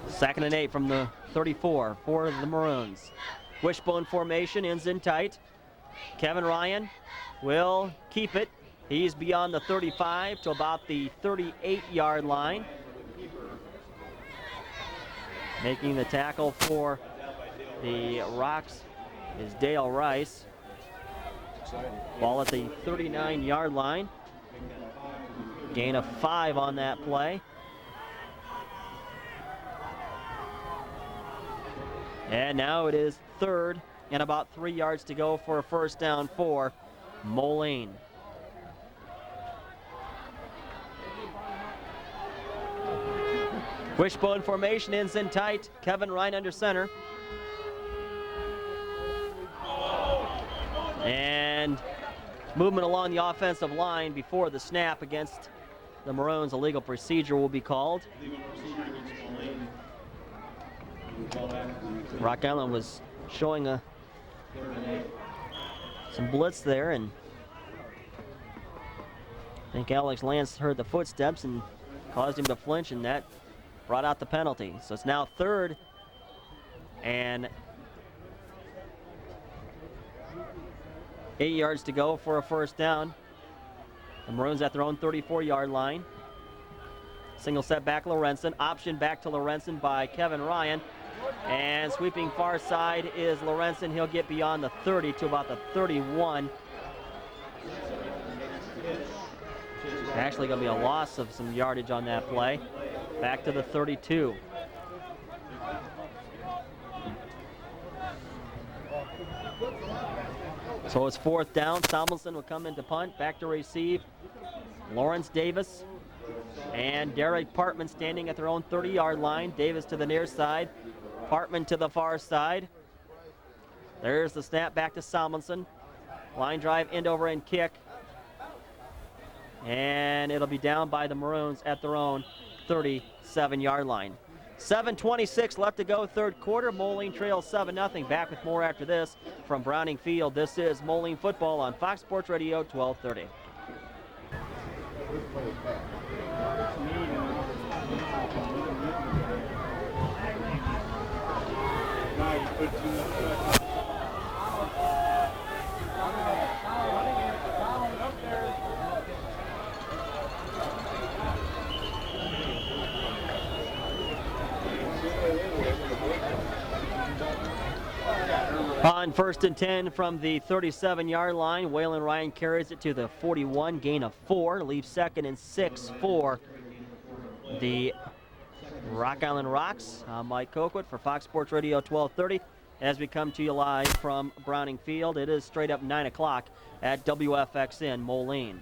Second and 8 from the 34 for the Maroons. Wishbone formation ends in tight. Kevin Ryan will keep it He's beyond the 35 to about the 38-yard line. Making the tackle for the Rocks is Dale Rice. Ball at the 39-yard line. Gain of 5 on that play. And now it is third and about 3 yards to go for a first down for Moline. Wishbone formation, ends in tight. Kevin Ryan under center. And movement along the offensive line before the snap against the Maroons. A legal procedure will be called. Rock Island was showing some blitz there, and I think Alex Lance heard the footsteps and caused him to flinch, and that brought out the penalty. So it's now third and 8 yards to go for a first down. The Maroons at their own 34-yard line. Single set back Lorenzen. Option back to Lorenzen by Kevin Ryan. And sweeping far side is Lorenzen. He'll get beyond the 30 to about the 31. Actually going to be a loss of some yardage on that play. Back to the 32. So it's fourth down. Samuelson will come into punt. Back to receive. Lawrence Davis and Derek Partman standing at their own 30-yard line. Davis to the near side. Partman to the far side. There's the snap back to Samuelson. Line drive, end over end kick. And it'll be down by the Maroons at their own 37-yard line. 7:26 left to go, third quarter. Moline trails 7-0. Back with more after this from Browning Field. This is Moline football on Fox Sports Radio 1230. On first and 10 from the 37-yard line, Waylon Ryan carries it to the 41, gain of 4, leaves second and 6 for the Rock Island Rocks. I'm Mike Colquitt for Fox Sports Radio 1230 as we come to you live from Browning Field. It is straight up 9 o'clock at WFXN Moline.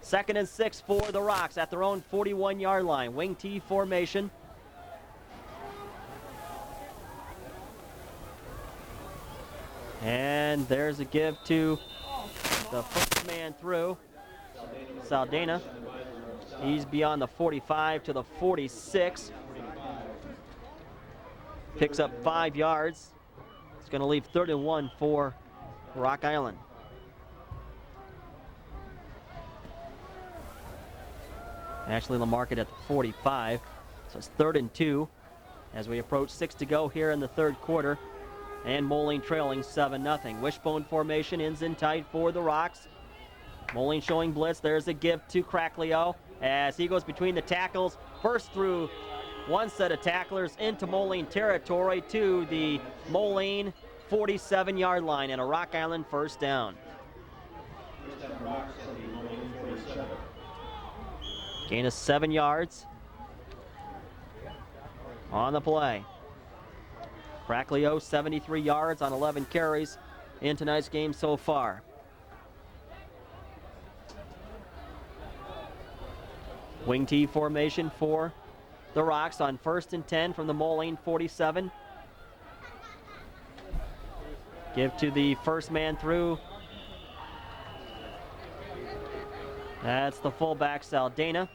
Second and 6 for the Rocks at their own 41-yard line. Wing T formation. And there's a give to the first man through, Saldana. He's beyond the 45 to the 46. Picks up 5 yards. It's going to leave 3rd and 1 for Rock Island. Actually, they'll mark it at the 45. So it's 3rd and 2 as we approach 6 to go here in the third quarter. And Moline trailing 7-0. Wishbone formation, ends in tight for the Rocks. Moline showing blitz. There's a give to Cracklio as he goes between the tackles. First through one set of tacklers into Moline territory to the Moline 47-yard line and a Rock Island first down. Gain of 7 yards on the play. Cracklio, 73 yards on 11 carries in tonight's game so far. Wing T formation for the Rocks on first and 10 from the Moline 47. Give to the first man through. That's the fullback, Saldana.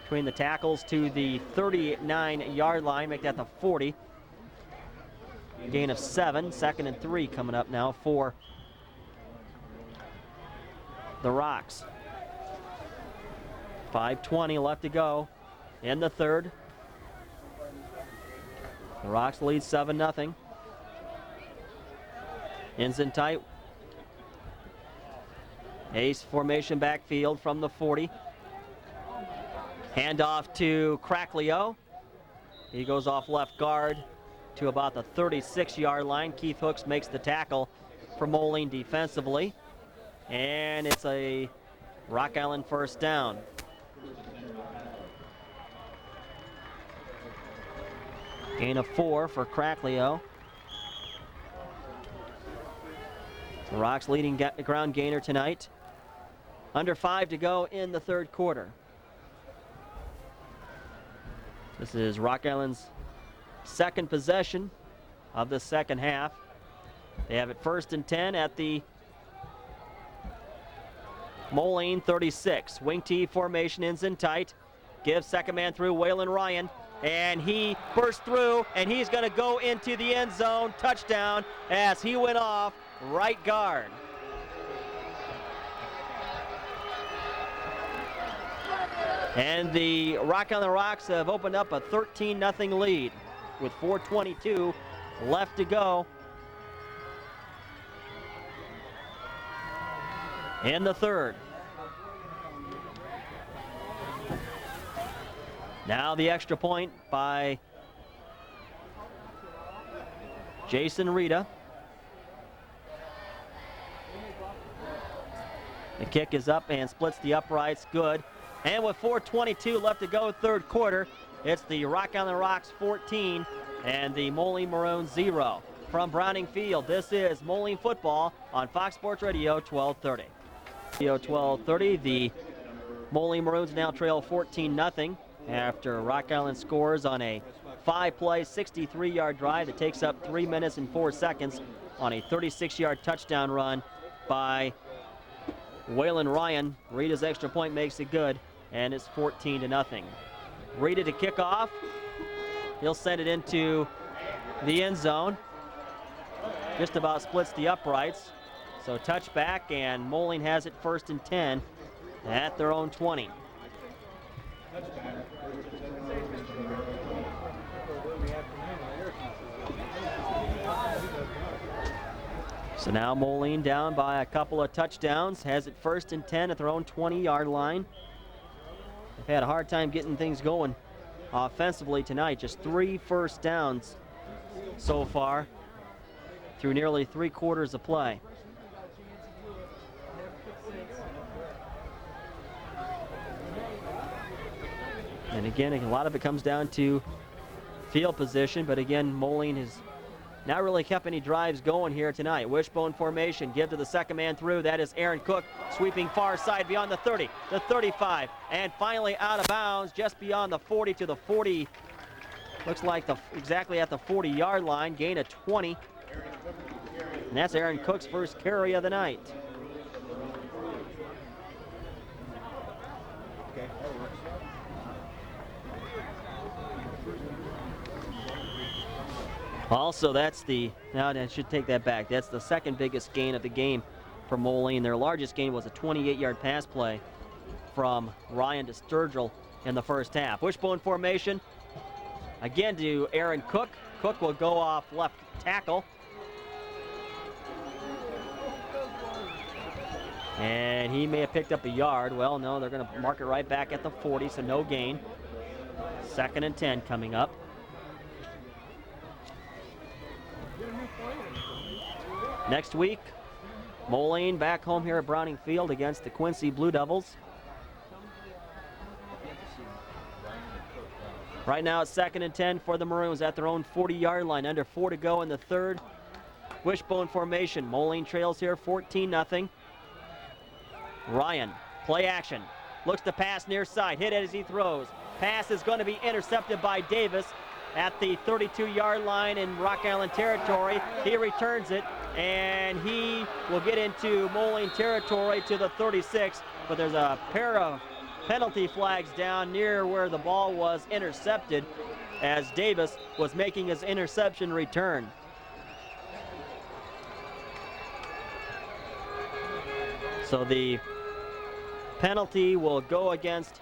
Between the tackles to the 39-yard line, make that the 40. Gain of 7, 2nd and 3 coming up now for the Rocks. 5:20 left to go in the third. The Rocks lead 7-0. Ends in tight. Ace formation backfield from the 40. Handoff to Cracklio. He goes off left guard to about the 36-yard line. Keith Hooks makes the tackle for Moline defensively. And it's a Rock Island first down. Gain of 4 for Cracklio. The Rocks leading ground gainer tonight. Under 5 to go in the third quarter. This is Rock Island's second possession of the second half. They have it 1st and 10 at the Moline 36. Wing T formation ends in tight. Gives second man through Waylon Ryan. And he bursts through, and he's going to go into the end zone. Touchdown as he went off right guard. And the Rock Island Rocks have opened up a 13-0 lead with 4:22 left to go in the third. Now the extra point by Jason Rita. The kick is up and splits the uprights, good. And with 4:22 left to go, third quarter, it's the Rock Island Rocks 14 and the Moline Maroons 0. From Browning Field, this is Moline football on Fox Sports Radio 1230. Radio 1230, the Moline Maroons now trail 14-0 after Rock Island scores on a 5-play, 63-yard drive that takes up 3 minutes and 4 seconds on a 36-yard touchdown run by Waylon Ryan. Rita's extra point makes it good, and it's 14-0. Rita to kick off. He'll send it into the end zone. Just about splits the uprights. So touchback, and Moline has it 1st and 10 at their own 20. So now Moline down by a couple of touchdowns, has it 1st and 10 at their own 20-yard line. They've had a hard time getting things going offensively tonight. Just 3 first downs so far through nearly 3 quarters of play. And again, a lot of it comes down to field position, but again, Moline has not really kept any drives going here tonight. Wishbone formation, give to the second man through. That is Aaron Cook, sweeping far side beyond the 30, the 35, and finally out of bounds just beyond the 40 to the 40. Looks like exactly at the 40-yard line, gain of 20. And that's Aaron Cook's first carry of the night. Also, now I should take that back. That's the second biggest gain of the game for Moline. Their largest gain was a 28-yard pass play from Ryan to Sturgill in the first half. Wishbone formation, again to Aaron Cook. Cook will go off left tackle. And he may have picked up a yard. Well, no, they're going to mark it right back at the 40, so no gain. 2nd and 10 coming up. Next week, Moline back home here at Browning Field against the Quincy Blue Devils. Right now it's 2nd and 10 for the Maroons at their own 40-yard line. Under 4 to go in the third. Wishbone formation. Moline trails here 14-0. Ryan, play action. Looks to pass near side. Hit as he throws. Pass is going to be intercepted by Davis at the 32-yard line in Rock Island territory. He returns it, and he will get into Moline territory to the 36, but there's a pair of penalty flags down near where the ball was intercepted as Davis was making his interception return. So the penalty will go against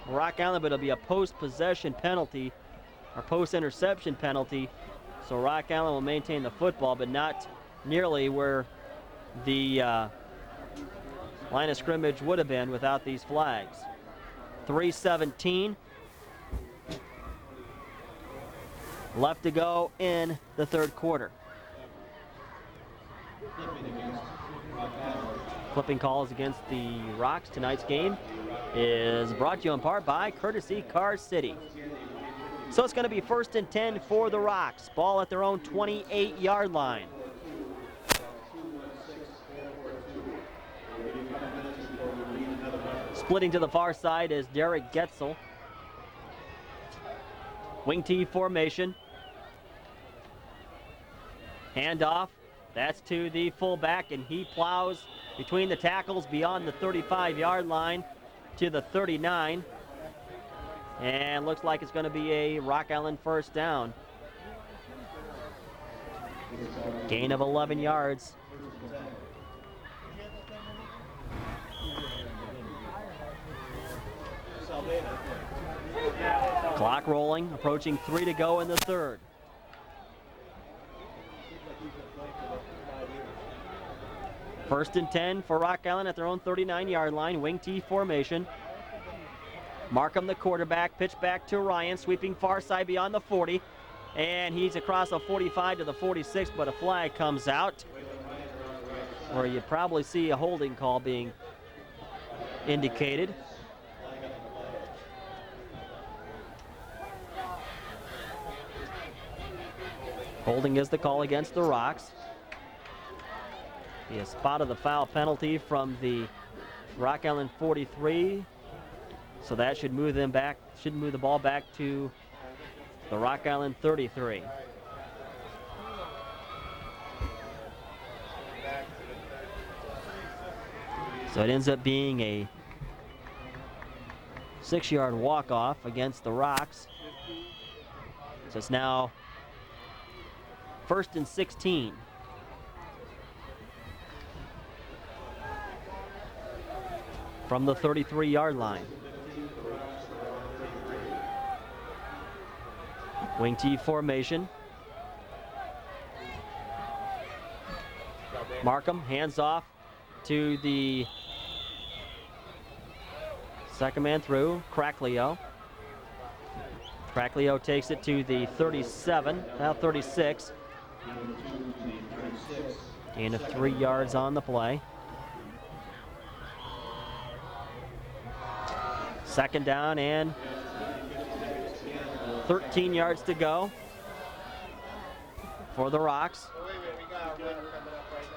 Rock Island, but it'll be a post-possession penalty or post-interception penalty. So Rock Island will maintain the football, but not nearly where the line of scrimmage would have been without these flags. 3:17 left to go in the third quarter. Flipping calls against the Rocks. Tonight's game is brought to you in part by Courtesy Car City. So it's going to be 1st and 10 for the Rocks. Ball at their own 28-yard line. Splitting to the far side is Derek Getzel. Wing T formation. Handoff. That's to the fullback, and he plows between the tackles beyond the 35-yard line to the 39. And looks like it's going to be a Rock Island first down. Gain of 11 yards. Clock rolling, approaching 3 to go in the third. First and 10 for Rock Island at their own 39-yard line. Wing T formation. Markham, the quarterback, pitch back to Ryan, sweeping far side beyond the 40. And he's across the 45 to the 46, but a flag comes out, where you probably see a holding call being indicated. Holding is the call against the Rocks. Be a spot of the foul penalty from the Rock Island 43. So that should move them back, should move the ball back to the Rock Island 33. So it ends up being a 6-yard walk-off against the Rocks. So it's now 1st and 16. From the 33-yard line. Wing T formation. Markham hands off to the second man through, Cracklio. Cracklio takes it to the 37, now 36. Gain of 3 yards on the play. Second down and 13 yards to go for the Rocks. Wait, we got our winner coming up right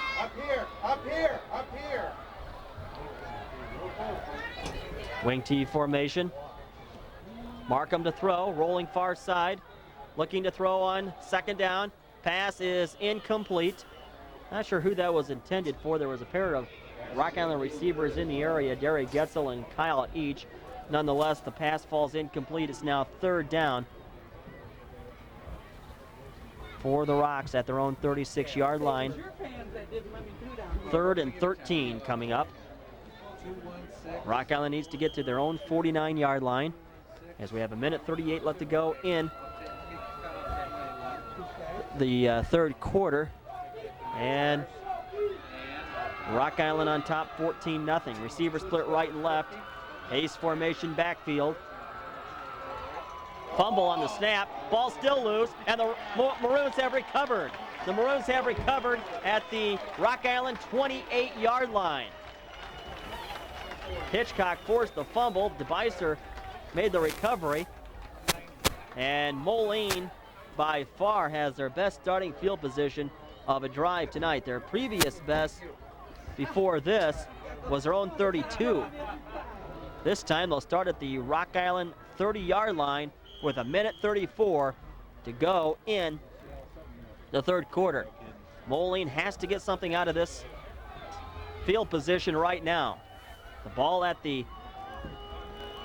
now. Up here, up here, up here. Wing T formation. Markham to throw, rolling far side, looking to throw on second down. Pass is incomplete. Not sure who that was intended for. There was a pair of Rock Island receivers in the area, Derek Getzel and Kyle each. Nonetheless, the pass falls incomplete. It's now third down for the Rocks at their own 36-yard line. 3rd and 13 coming up. Rock Island needs to get to their own 49-yard line as we have 1:38 left to go in the third quarter. And Rock Island on top 14-0. Receiver split right and left. Ace formation backfield. Fumble on the snap. Ball still loose, and the Maroons have recovered. The Maroons have recovered at the Rock Island 28-yard line. Hitchcock forced the fumble. DeBeiser made the recovery. And Moline by far has their best starting field position of a drive tonight. Their previous best before this was their own 32. This time they'll start at the Rock Island 30-yard line with 1:34 to go in the third quarter. Moline has to get something out of this field position right now. The ball at the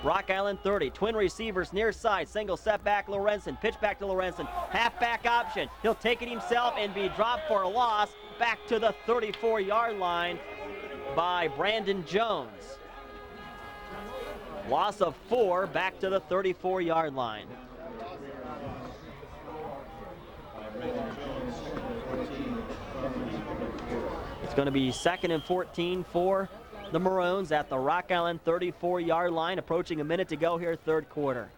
Rock Island 30. Twin receivers near side. Single set back Lorenzen. Pitch back to Lorenzen. Halfback option. He'll take it himself and be dropped for a loss back to the 34-yard line by Brandon Jones. Loss of 4 back to the 34-yard line. It's going to be 2nd and 14 for the Maroons at the Rock Island 34-yard line, approaching a minute to go here, third quarter.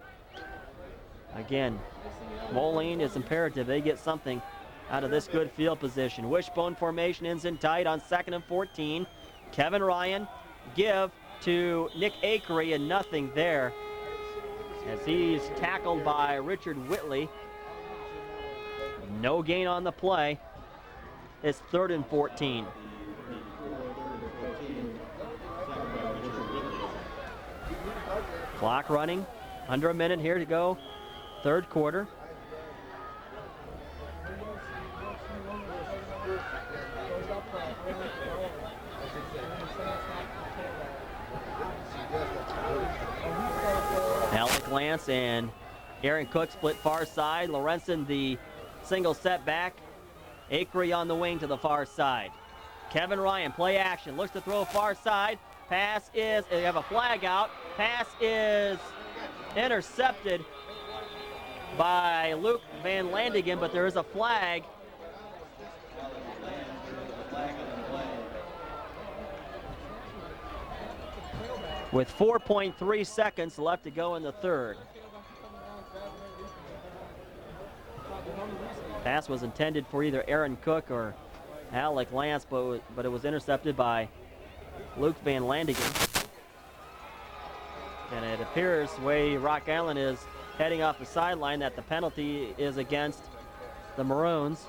Again, Moline is imperative they get something out of this good field position. Wishbone formation ends in tight on 2nd and 14. Kevin Ryan give to Nick Akery, and nothing there as he's tackled by Richard Whitley. No gain on the play. It's 3rd and 14. Clock running, under a minute here to go, third quarter. Alec Lance and Aaron Cook split far side. Lorenzen the single setback. Akery on the wing to the far side. Kevin Ryan, play action, looks to throw far side. Pass is, they have a flag out. Pass is intercepted by Luke Van Landingen, but there is a flag. With 4.3 seconds left to go in the third. Pass was intended for either Aaron Cook or Alec Lance, but it was intercepted by Luke Van Landingen. And it appears the way Rock Island is heading off the sideline that the penalty is against the Maroons.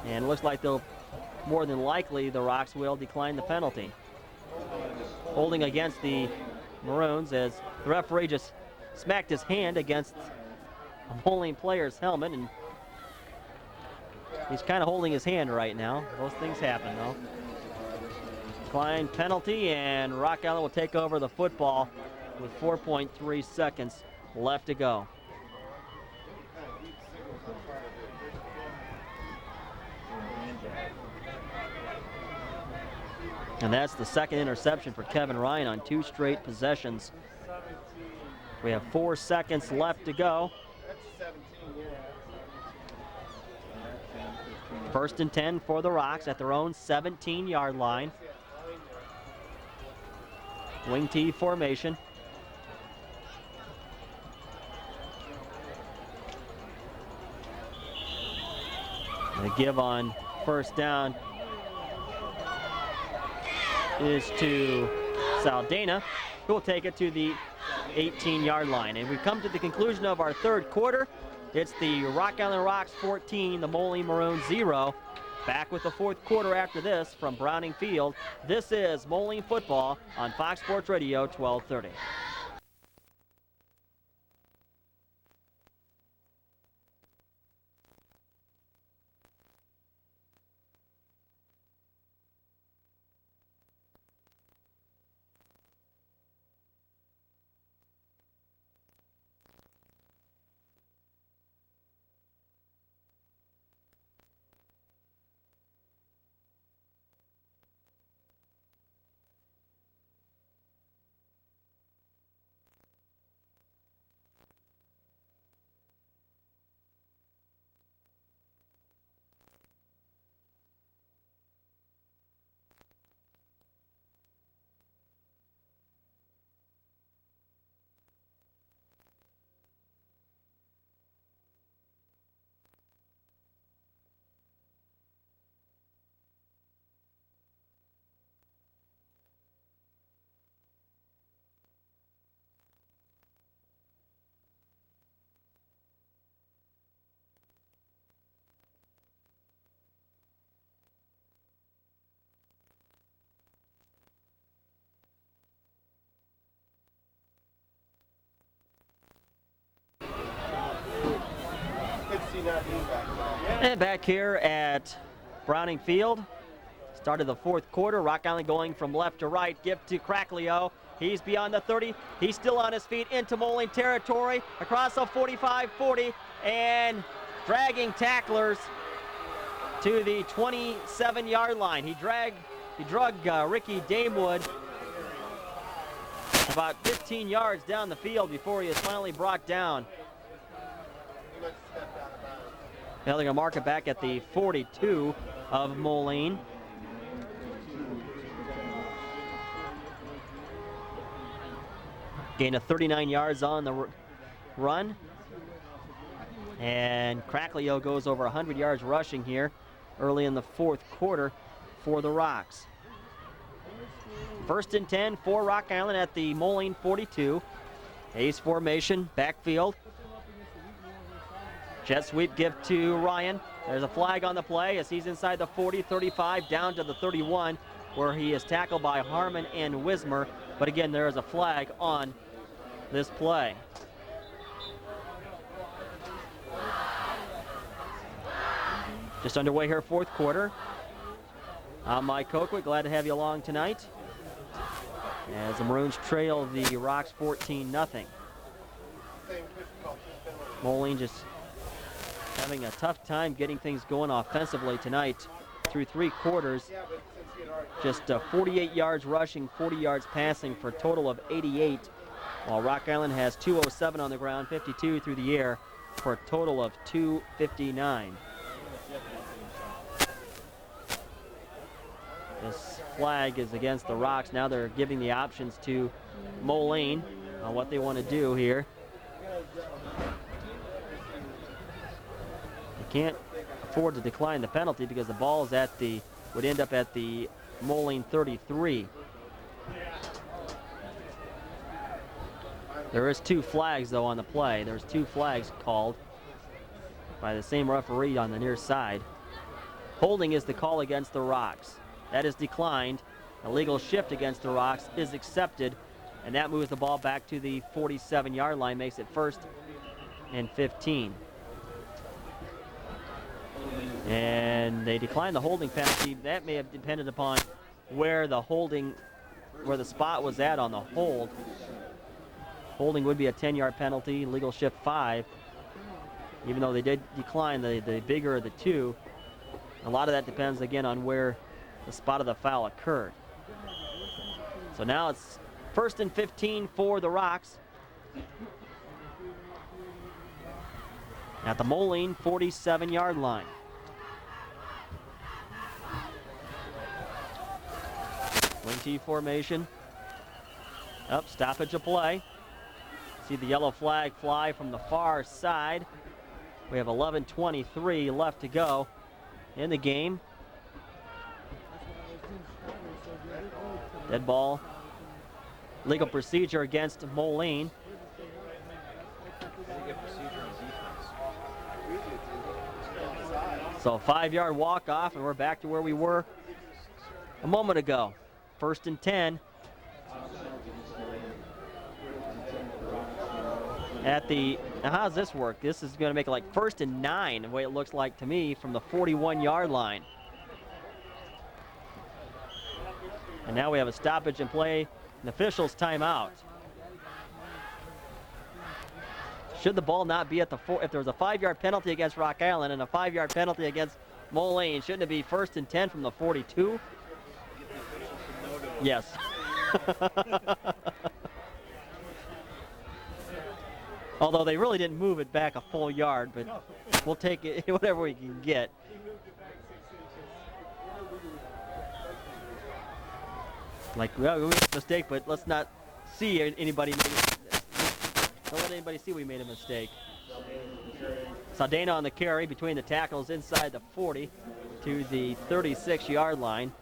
And it looks like they'll, more than likely, the Rocks will decline the penalty. Holding against the Maroons as the referee just smacked his hand against a Moline player's helmet, and he's kind of holding his hand right now. Those things happen, though. Decline penalty, and Rock Island will take over the football with 4.3 seconds left to go. And that's the second interception for Kevin Ryan on 2 straight possessions. We have 4 seconds left to go. 1st and 10 for the Rocks at their own 17-yard line. Wing T formation. The give on first down is to Saldana, who will take it to the 18-yard line. And we've come to the conclusion of our third quarter. It's the Rock Island Rocks 14, the Moline Maroons 0. Back with the fourth quarter after this from Browning Field. This is Moline football on Fox Sports Radio 1230. And back here at Browning Field, started the fourth quarter. Rock Island going from left to right. Give to Cracklio. He's beyond the 30. He's still on his feet into Moline territory. Across the 45-40 and dragging tacklers to the 27-yard line. He drug Ricky Damewood about 15 yards down the field before he is finally brought down. Now they're going to mark it back at the 42 of Moline. Gain of 39 yards on the run. And Cracklio goes over 100 yards rushing here early in the fourth quarter for the Rocks. 1st and 10 for Rock Island at the Moline 42. Ace formation, backfield. Jet sweep give to Ryan. There's a flag on the play as he's inside the 40, 35, down to the 31, where he is tackled by Harmon and Wismer. But again, there is a flag on this play. Just underway here, fourth quarter. I'm Mike Coquit, glad to have you along tonight as the Maroons trail the Rocks 14-0. Moline just having a tough time getting things going offensively tonight through 3 quarters. Just 48 yards rushing, 40 yards passing for a total of 88, while Rock Island has 207 on the ground, 52 through the air for a total of 259. This flag is against the Rocks. Now they're giving the options to Moline on what they want to do here. They can't afford to decline the penalty because the ball is would end up at the Moline 33. There is 2 flags though on the play. There's 2 flags called by the same referee on the near side. Holding is the call against the Rocks. That is declined. A legal shift against the Rocks is accepted, and that moves the ball back to the 47-yard line, makes it 1st and 15. And they declined the holding penalty. That may have depended upon where the spot was at on the hold. Holding would be a 10-yard penalty, legal shift 5. Even though they did decline the bigger of the 2, a lot of that depends again on where the spot of the foul occurred. So now it's 1st and 15 for the Rocks at the Moline 47-yard line. Wing T formation. Up, stoppage of play. See the yellow flag fly from the far side. We have 11:23 left to go in the game. Dead ball. Legal procedure against Moline. So 5-yard walk off, and we're back to where we were a moment ago. 1st and 10. Now how does this work? This is going to make it like 1st and 9, the way it looks like to me, from the 41-yard line. And now we have a stoppage in play, an official's timeout. Should the ball not be at the if there was a 5-yard penalty against Rock Island and a 5-yard penalty against Moline, shouldn't it be 1st and 10 from the 42? Yes. Although they really didn't move it back a full yard, but we'll take it whatever we can get. Like, well, we made a mistake, but let's not see anybody make it. Don't let anybody see we made a mistake. Saldana on the carry between the tackles inside the 40 to the 36-yard line.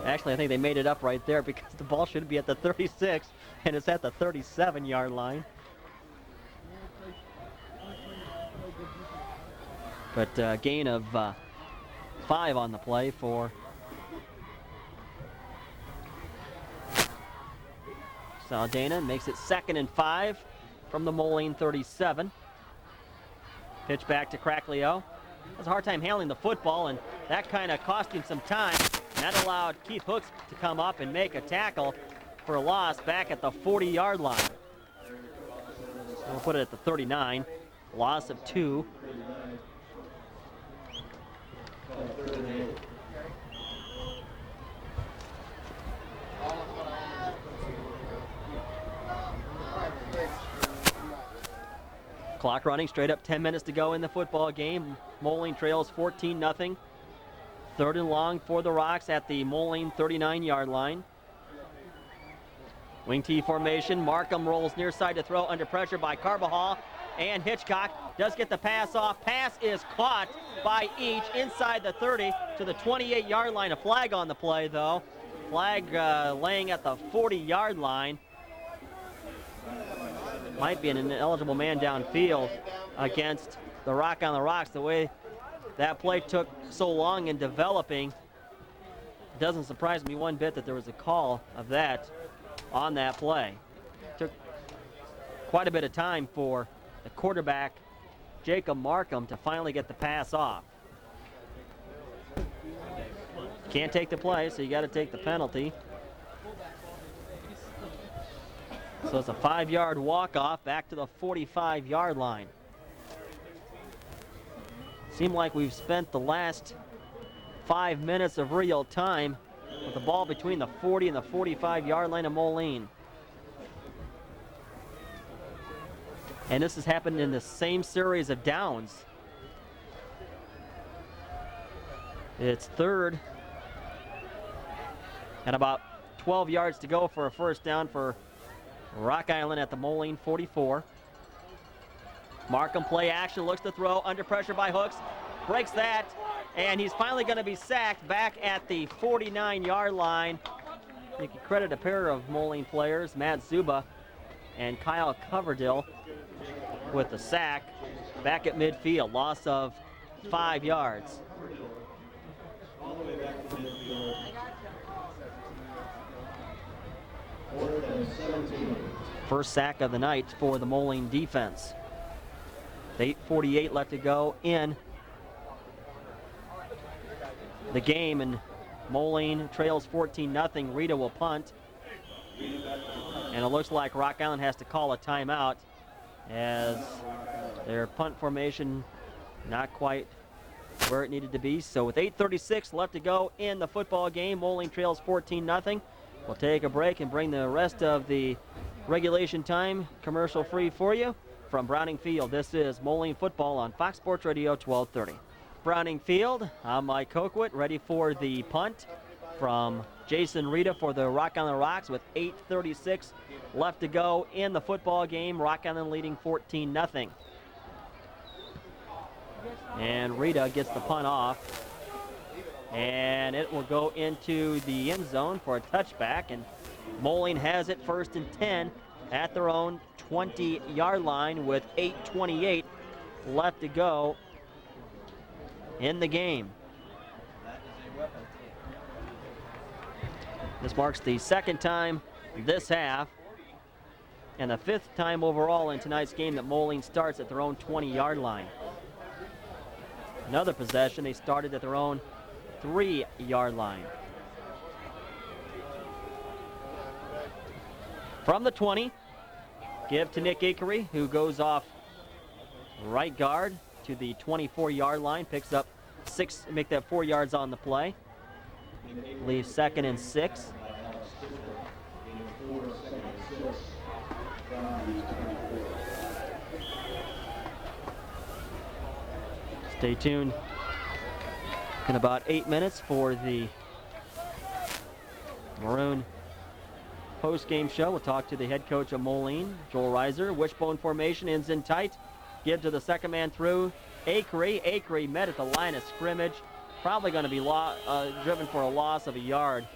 Actually, I think they made it up right there because the ball should be at the 36, and it's at the 37-yard line. But gain of 5 on the play for Saldana. Makes it 2nd and 5 from the Moline 37. Pitch back to Cracklio. Has a hard time handling the football, and that kind of cost him some time. And that allowed Keith Hooks to come up and make a tackle for a loss back at the 40-yard line. We'll put it at the 39. Loss of 2. Clock running straight up, 10 minutes to go in the football game. Moline trails 14-0. Third and long for the Rocks at the Moline 39-yard line. Wing T formation. Markham rolls near side to throw under pressure by Carbajal. And Hitchcock does get the pass off. Pass is caught by Each inside the 30 to the 28-yard line. A flag on the play, though. Flag laying at the 40-yard line. Might be an ineligible man downfield against the Rock on the Rocks. The way that play took so long in developing, it doesn't surprise me one bit that there was a call of that on that play. Took quite a bit of time for the quarterback, Jacob Markham, to finally get the pass off. Can't take the play, so you got to take the penalty. So it's a 5-yard walk-off back to the 45-yard line. Seemed like we've spent the last 5 minutes of real time with the ball between the 40 and the 45-yard line of Moline. And this has happened in the same series of downs. It's third and about 12 yards to go for a first down for Rock Island at the Moline 44. Markham play action, looks to throw, under pressure by Hooks, breaks that, and he's finally going to be sacked back at the 49-yard line. You can credit a pair of Moline players, Matt Zuba and Kyle Coverdale, with the sack back at midfield. Loss of 5 yards. First sack of the night for the Moline defense. 8:48 left to go in the game, and Moline trails 14-0. Rita will punt, and it looks like Rock Island has to call a timeout as their punt formation not quite where it needed to be. So with 8:36 left to go in the football game, Moline trails 14-0. We'll take a break and bring the rest of the regulation time commercial free for you from Browning Field. This is Moline football on Fox Sports Radio 1230. Browning Field, I'm Mike Colquitt, ready for the punt from Jason Rita for the Rock Island Rocks with 8:36 left to go in the football game. Rock Island leading 14-0. And Rita gets the punt off, and it will go into the end zone for a touchback, and Moline has it first and 10 at their own 20-yard line with 8:28 left to go in the game. This marks the second time this half and the 5th time overall in tonight's game that Moline starts at their own 20-yard line. Another possession, they started at their own 3-yard line. From the 20, give to Nick Akery, who goes off right guard to the 24-yard line, picks up 6, make that 4 yards on the play. Leaves 2nd and 6. Stay tuned in about 8 minutes for the Maroon post-game show. We'll talk to the head coach of Moline, Joel Reiser. Wishbone formation, ends in tight. Give to the second man through, Akery. Akery met at the line of scrimmage. Probably going to be driven for a loss of a yard.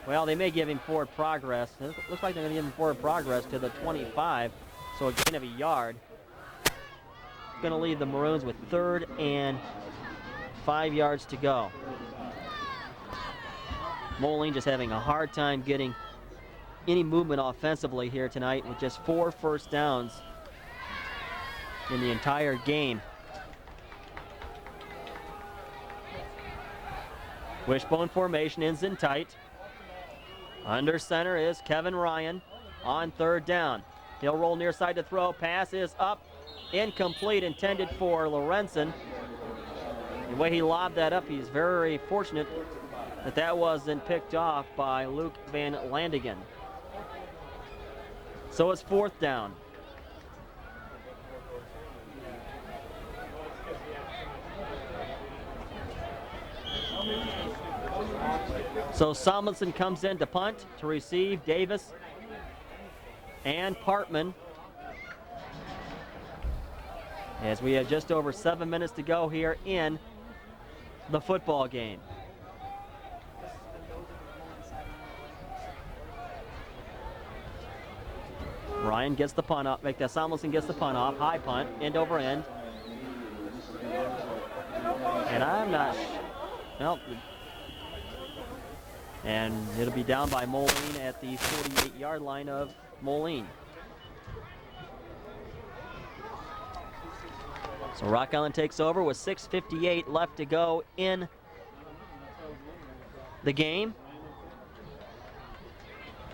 Well, they may give him forward progress. It looks like they're going to give him forward progress to the 25, so a gain of a yard. Going to leave the Maroons with 3rd and 5 yards to go. Moline just having a hard time getting any movement offensively here tonight with just 4 first downs in the entire game. Wishbone formation, ends in tight. Under center is Kevin Ryan on 3rd down. He'll roll near side to throw. Pass is up, incomplete, intended for Lorenzen. The way he lobbed that up, he's very fortunate that that wasn't picked off by Luke Van Landingen. So it's 4th down. So Samuelson comes in to punt, to receive Davis and Partman. As we have just over 7 minutes to go here in the football game. Ryan gets the punt up, Samuelson gets the punt off, high punt, end over end. And I'm not, well, and it'll be down by Moline at the 48-yard line of Moline. So Rock Island takes over with 6:58 left to go in the game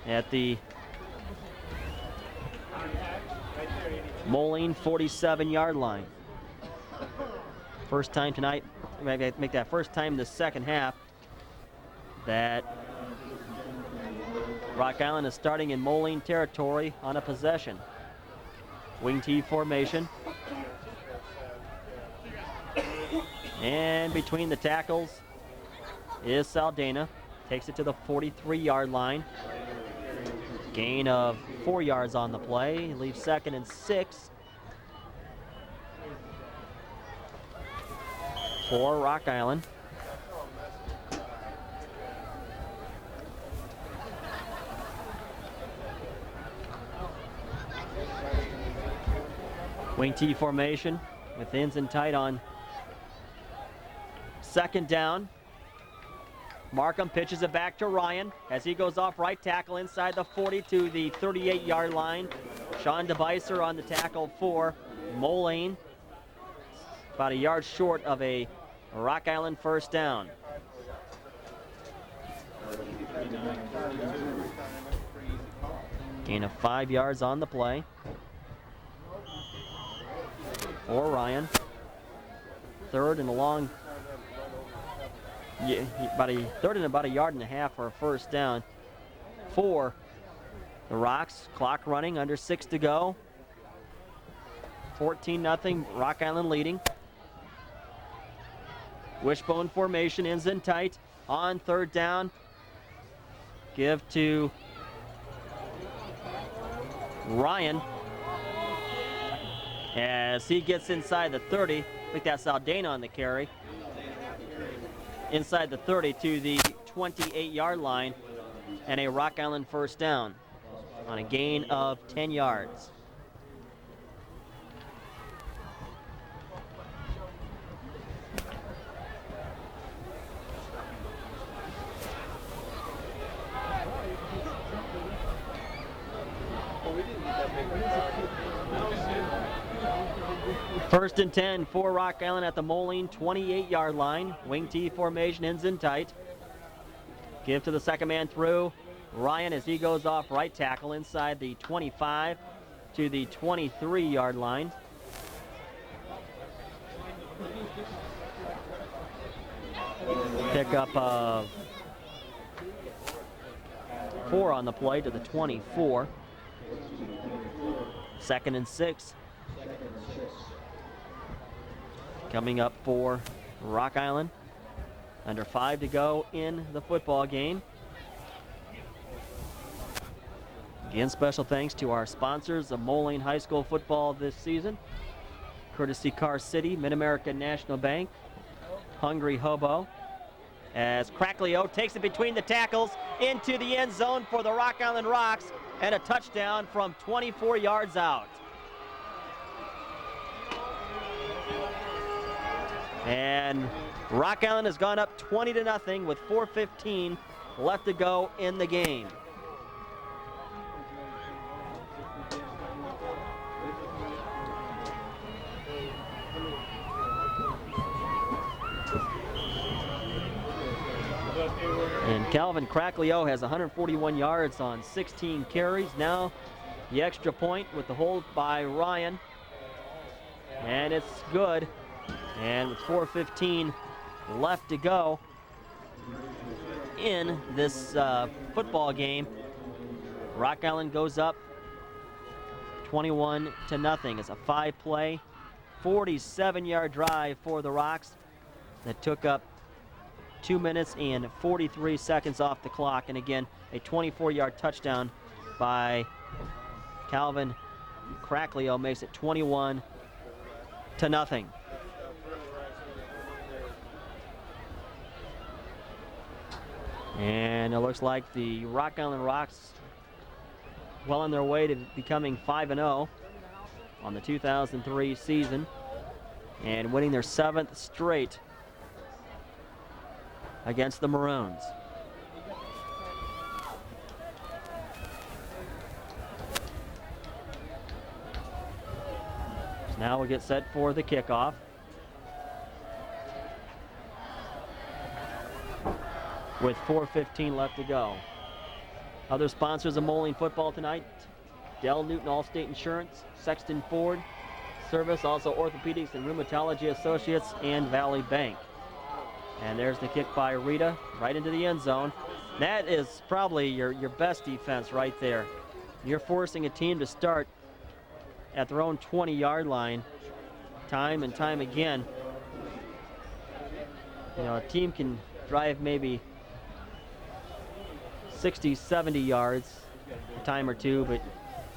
at the Moline 47-yard line. First time tonight, make that first time in the second half that Rock Island is starting in Moline territory on a possession. Wing T formation. And between the tackles is Saldana. Takes it to the 43-yard line. Gain of 4 yards on the play. Leaves 2nd and 6 for Rock Island. Wing T formation with ins and tight on 2nd down. Markham pitches it back to Ryan as he goes off right tackle inside the 40 to the 38-yard line. Sean DeBeiser on the tackle for Moline. About a yard short of a Rock Island first down. Gain of 5 yards on the play for Ryan. 3rd and a long, third and about a yard and a half for a first down for the Rocks. Clock running, under 6 to go. 14-0, Rock Island leading. Wishbone formation, ends in tight. On 3rd down, give to Ryan as he gets inside the 30. I think that's Saldana on the carry. Inside the 30 to the 28-yard line, and a Rock Island first down on a gain of 10 yards. First and 10 for Rock Island at the Moline 28-yard line. Wing T formation, ends in tight. Give to the second man through. Ryan as he goes off right tackle inside the 25 to the 23-yard line. Pick up 4 on the play to the 24. 2nd and 6. Coming up for Rock Island. Under 5 to go in the football game. Again, special thanks to our sponsors of Moline High School football this season. Courtesy Car City, Mid-American National Bank, Hungry Hobo. As Cracklio takes it between the tackles into the end zone for the Rock Island Rocks, and a touchdown from 24 yards out. And Rock Island has gone up 20-0 with 4:15 left to go in the game. And Calvin Cracklio has 141 yards on 16 carries. Now the extra point with the hold by Ryan. And it's good. And with 4:15 left to go in this football game, Rock Island goes up 21-0. It's a 5-play, 47-yard drive for the Rocks that took up 2 minutes and 43 seconds off the clock. And again, a 24-yard touchdown by Calvin Cracklio makes it 21-0. And it looks like the Rock Island Rocks well on their way to becoming 5-0 on the 2003 season and winning their 7th straight against the Maroons. So now we get set for the kickoff. With 4:15 left to go. Other sponsors of Moline football tonight: Dell Newton Allstate Insurance, Sexton Ford Service, also Orthopedics and Rheumatology Associates, and Valley Bank. And there's the kick by Rita right into the end zone. That is probably your best defense right there. You're forcing a team to start at their own 20-yard line time and time again. You know, a team can drive maybe 60, 70 yards a time or two, but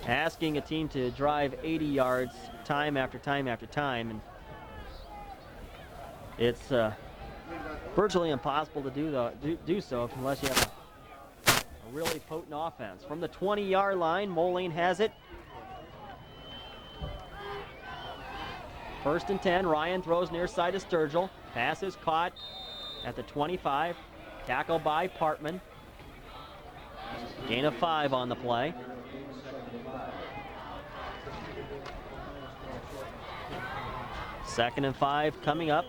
asking a team to drive 80 yards time after time after time, and it's virtually impossible to do so unless you have a really potent offense. From the 20-yard line, Moline has it. 1st and 10. Ryan throws near side to Sturgill. Pass is caught at the 25. Tackle by Partman. Gain of 5 on the play. Second and 5 coming up.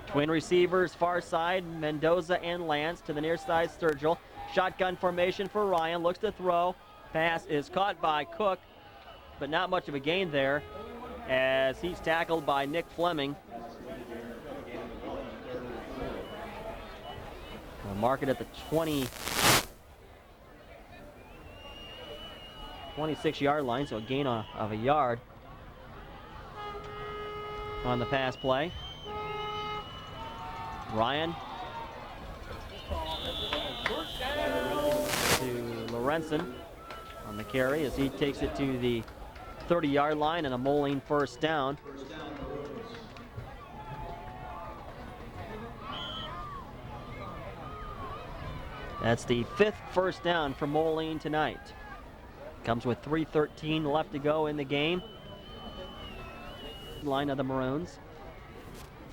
Twin receivers far side, Mendoza and Lance to the near side, Sturgill. Shotgun formation for Ryan, looks to throw. Pass is caught by Cook, but not much of a gain there as he's tackled by Nick Fleming. We'll mark it at the 26-yard line, so a gain of a yard on the pass play. Ryan to Lorenzen on the carry as he takes it to the 30-yard line and a Moline first down. That's the 5th first down for Moline tonight. Comes with 3:13 left to go in the game. Line of the Maroons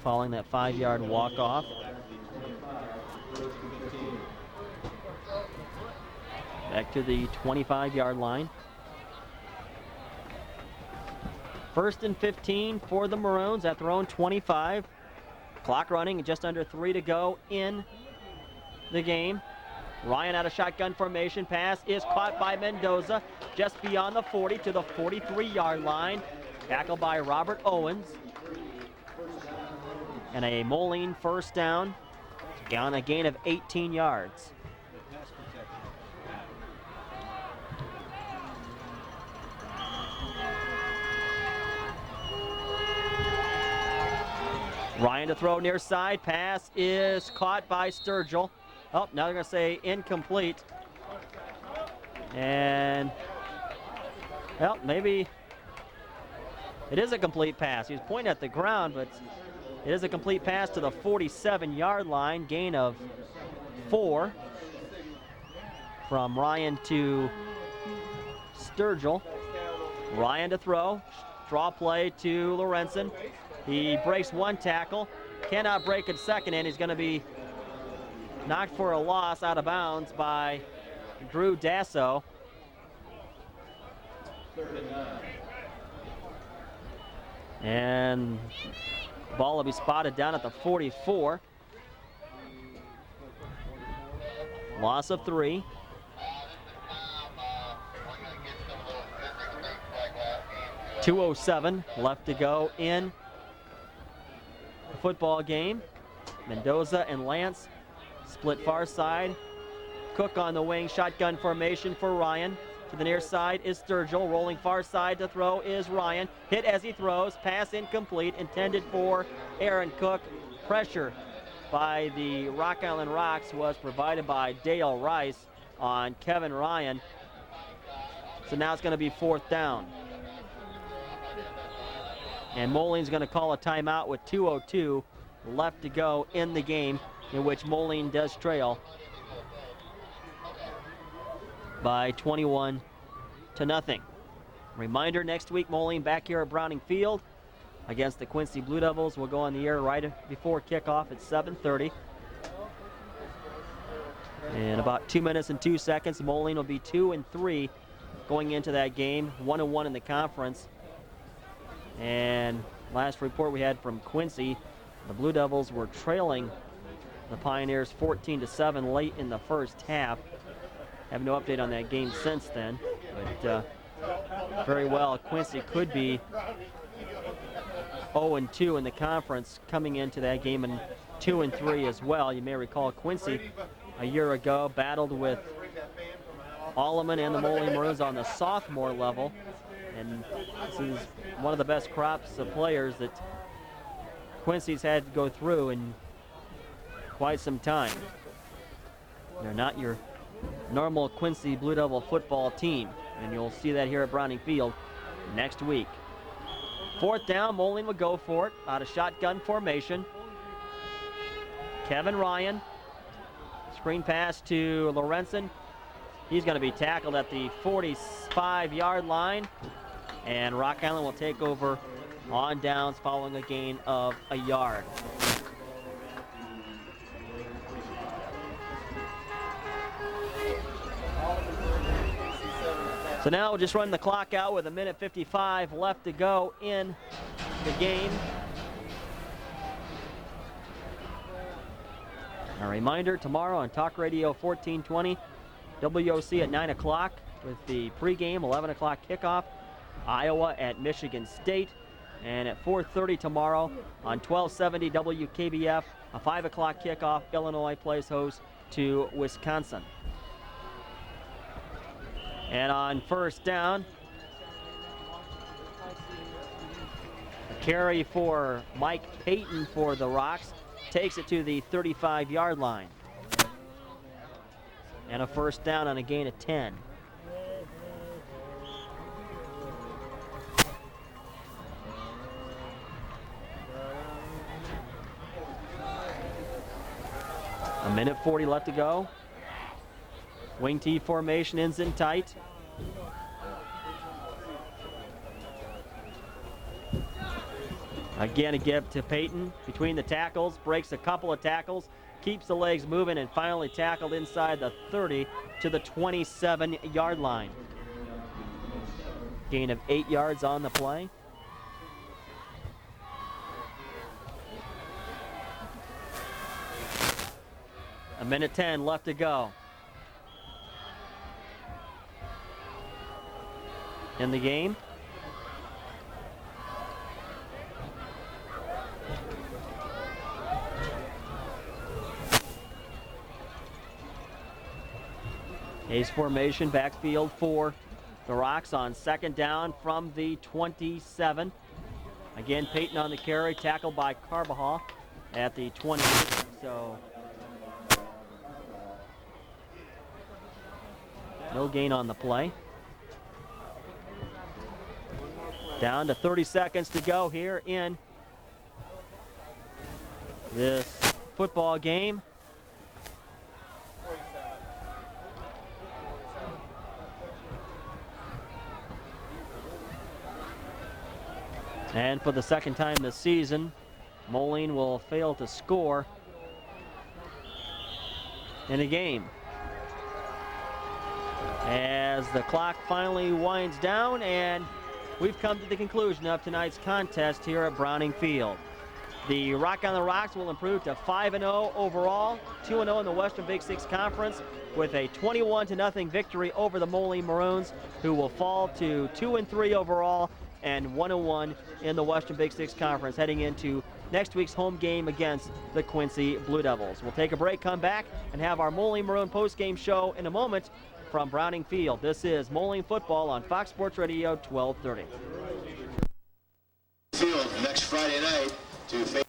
following that 5-yard walk-off. Back to the 25-yard line. 1st and 15 for the Maroons at their own 25. Clock running, just under 3 to go in the game. Ryan out of shotgun formation. Pass is caught by Mendoza just beyond the 40 to the 43-yard line. Tackled by Robert Owens. And a Moline first down on a gain of 18 yards. Ryan to throw near side. Pass is caught by Sturgill. Oh, now they're going to say incomplete. And, well, maybe it is a complete pass. He was pointing at the ground, but it is a complete pass to the 47-yard line. Gain of 4 from Ryan to Sturgill. Ryan to throw. Draw play to Lorenzen. He breaks one tackle. Cannot break a second, and he's going to be knocked for a loss out of bounds by Drew Dasso. And the ball will be spotted down at the 44. Loss of 3. .207 left to go in the football game. Mendoza and Lance split far side. Cook on the wing, shotgun formation for Ryan. To the near side is Sturgill. Rolling far side to throw is Ryan. Hit as he throws. Pass incomplete. Intended for Aaron Cook. Pressure by the Rock Island Rocks was provided by Dale Rice on Kevin Ryan. So now it's going to be 4th down. And Moline's going to call a timeout with 2:02 left to go in the game, in which Moline does trail by 21-0. Reminder, next week Moline back here at Browning Field against the Quincy Blue Devils. Will go on the air right before kickoff at 7:30. In about 2 minutes and 2 seconds, Moline will be 2-3 going into that game, 1-1 in the conference. And last report we had from Quincy, the Blue Devils were trailing the Pioneers 14-7 late in the first half. Have no update on that game since then, but very well Quincy could be 0-2 in the conference coming into that game, and 2-3 as well. You may recall Quincy a year ago battled with Alleman and the Moline Maroons on the sophomore level, and this is one of the best crops of players that Quincy's had to go through in quite some time. They're not your normal Quincy Blue Devil football team, and you'll see that here at Browning Field next week. 4th down, Moline will go for it out of shotgun formation. Kevin Ryan, screen pass to Lorenzen. He's going to be tackled at the 45-yard line, and Rock Island will take over on downs following a gain of a yard. So now we'll just run the clock out with 1:55 left to go in the game. A reminder, tomorrow on Talk Radio 1420, WOC at 9 o'clock with the pregame, 11 o'clock kickoff, Iowa at Michigan State. And at 4:30 tomorrow on 1270 WKBF, a 5 o'clock kickoff, Illinois plays host to Wisconsin. And on 1st down, a carry for Mike Payton for the Rocks, takes it to the 35-yard line. And a 1st down on a gain of 10. A 1:40 left to go. Wing T formation ends in tight. Again, a give to Payton between the tackles, breaks a couple of tackles, keeps the legs moving, and finally tackled inside the 30 to the 27-yard line. Gain of 8 yards on the play. A 1:10 left to go in the game. Ace formation, backfield for the Rocks on 2nd down from the 27. Again, Payton on the carry, tackled by Carbajal at the 28. So no gain on the play. Down to 30 seconds to go here in this football game. And for the 2nd time this season, Moline will fail to score in a game. As the clock finally winds down, and we've come to the conclusion of tonight's contest here at Browning Field. The Rock on the Rocks will improve to 5-0 overall, 2-0 in the Western Big Six Conference, with a 21-0 victory over the Moline Maroons, who will fall to 2-3 overall and 1-1 in the Western Big Six Conference, heading into next week's home game against the Quincy Blue Devils. We'll take a break, come back, and have our Moline Maroon post-game show in a moment. from Browning Field. This is Moline football on Fox Sports Radio 1230. Field next Friday night to face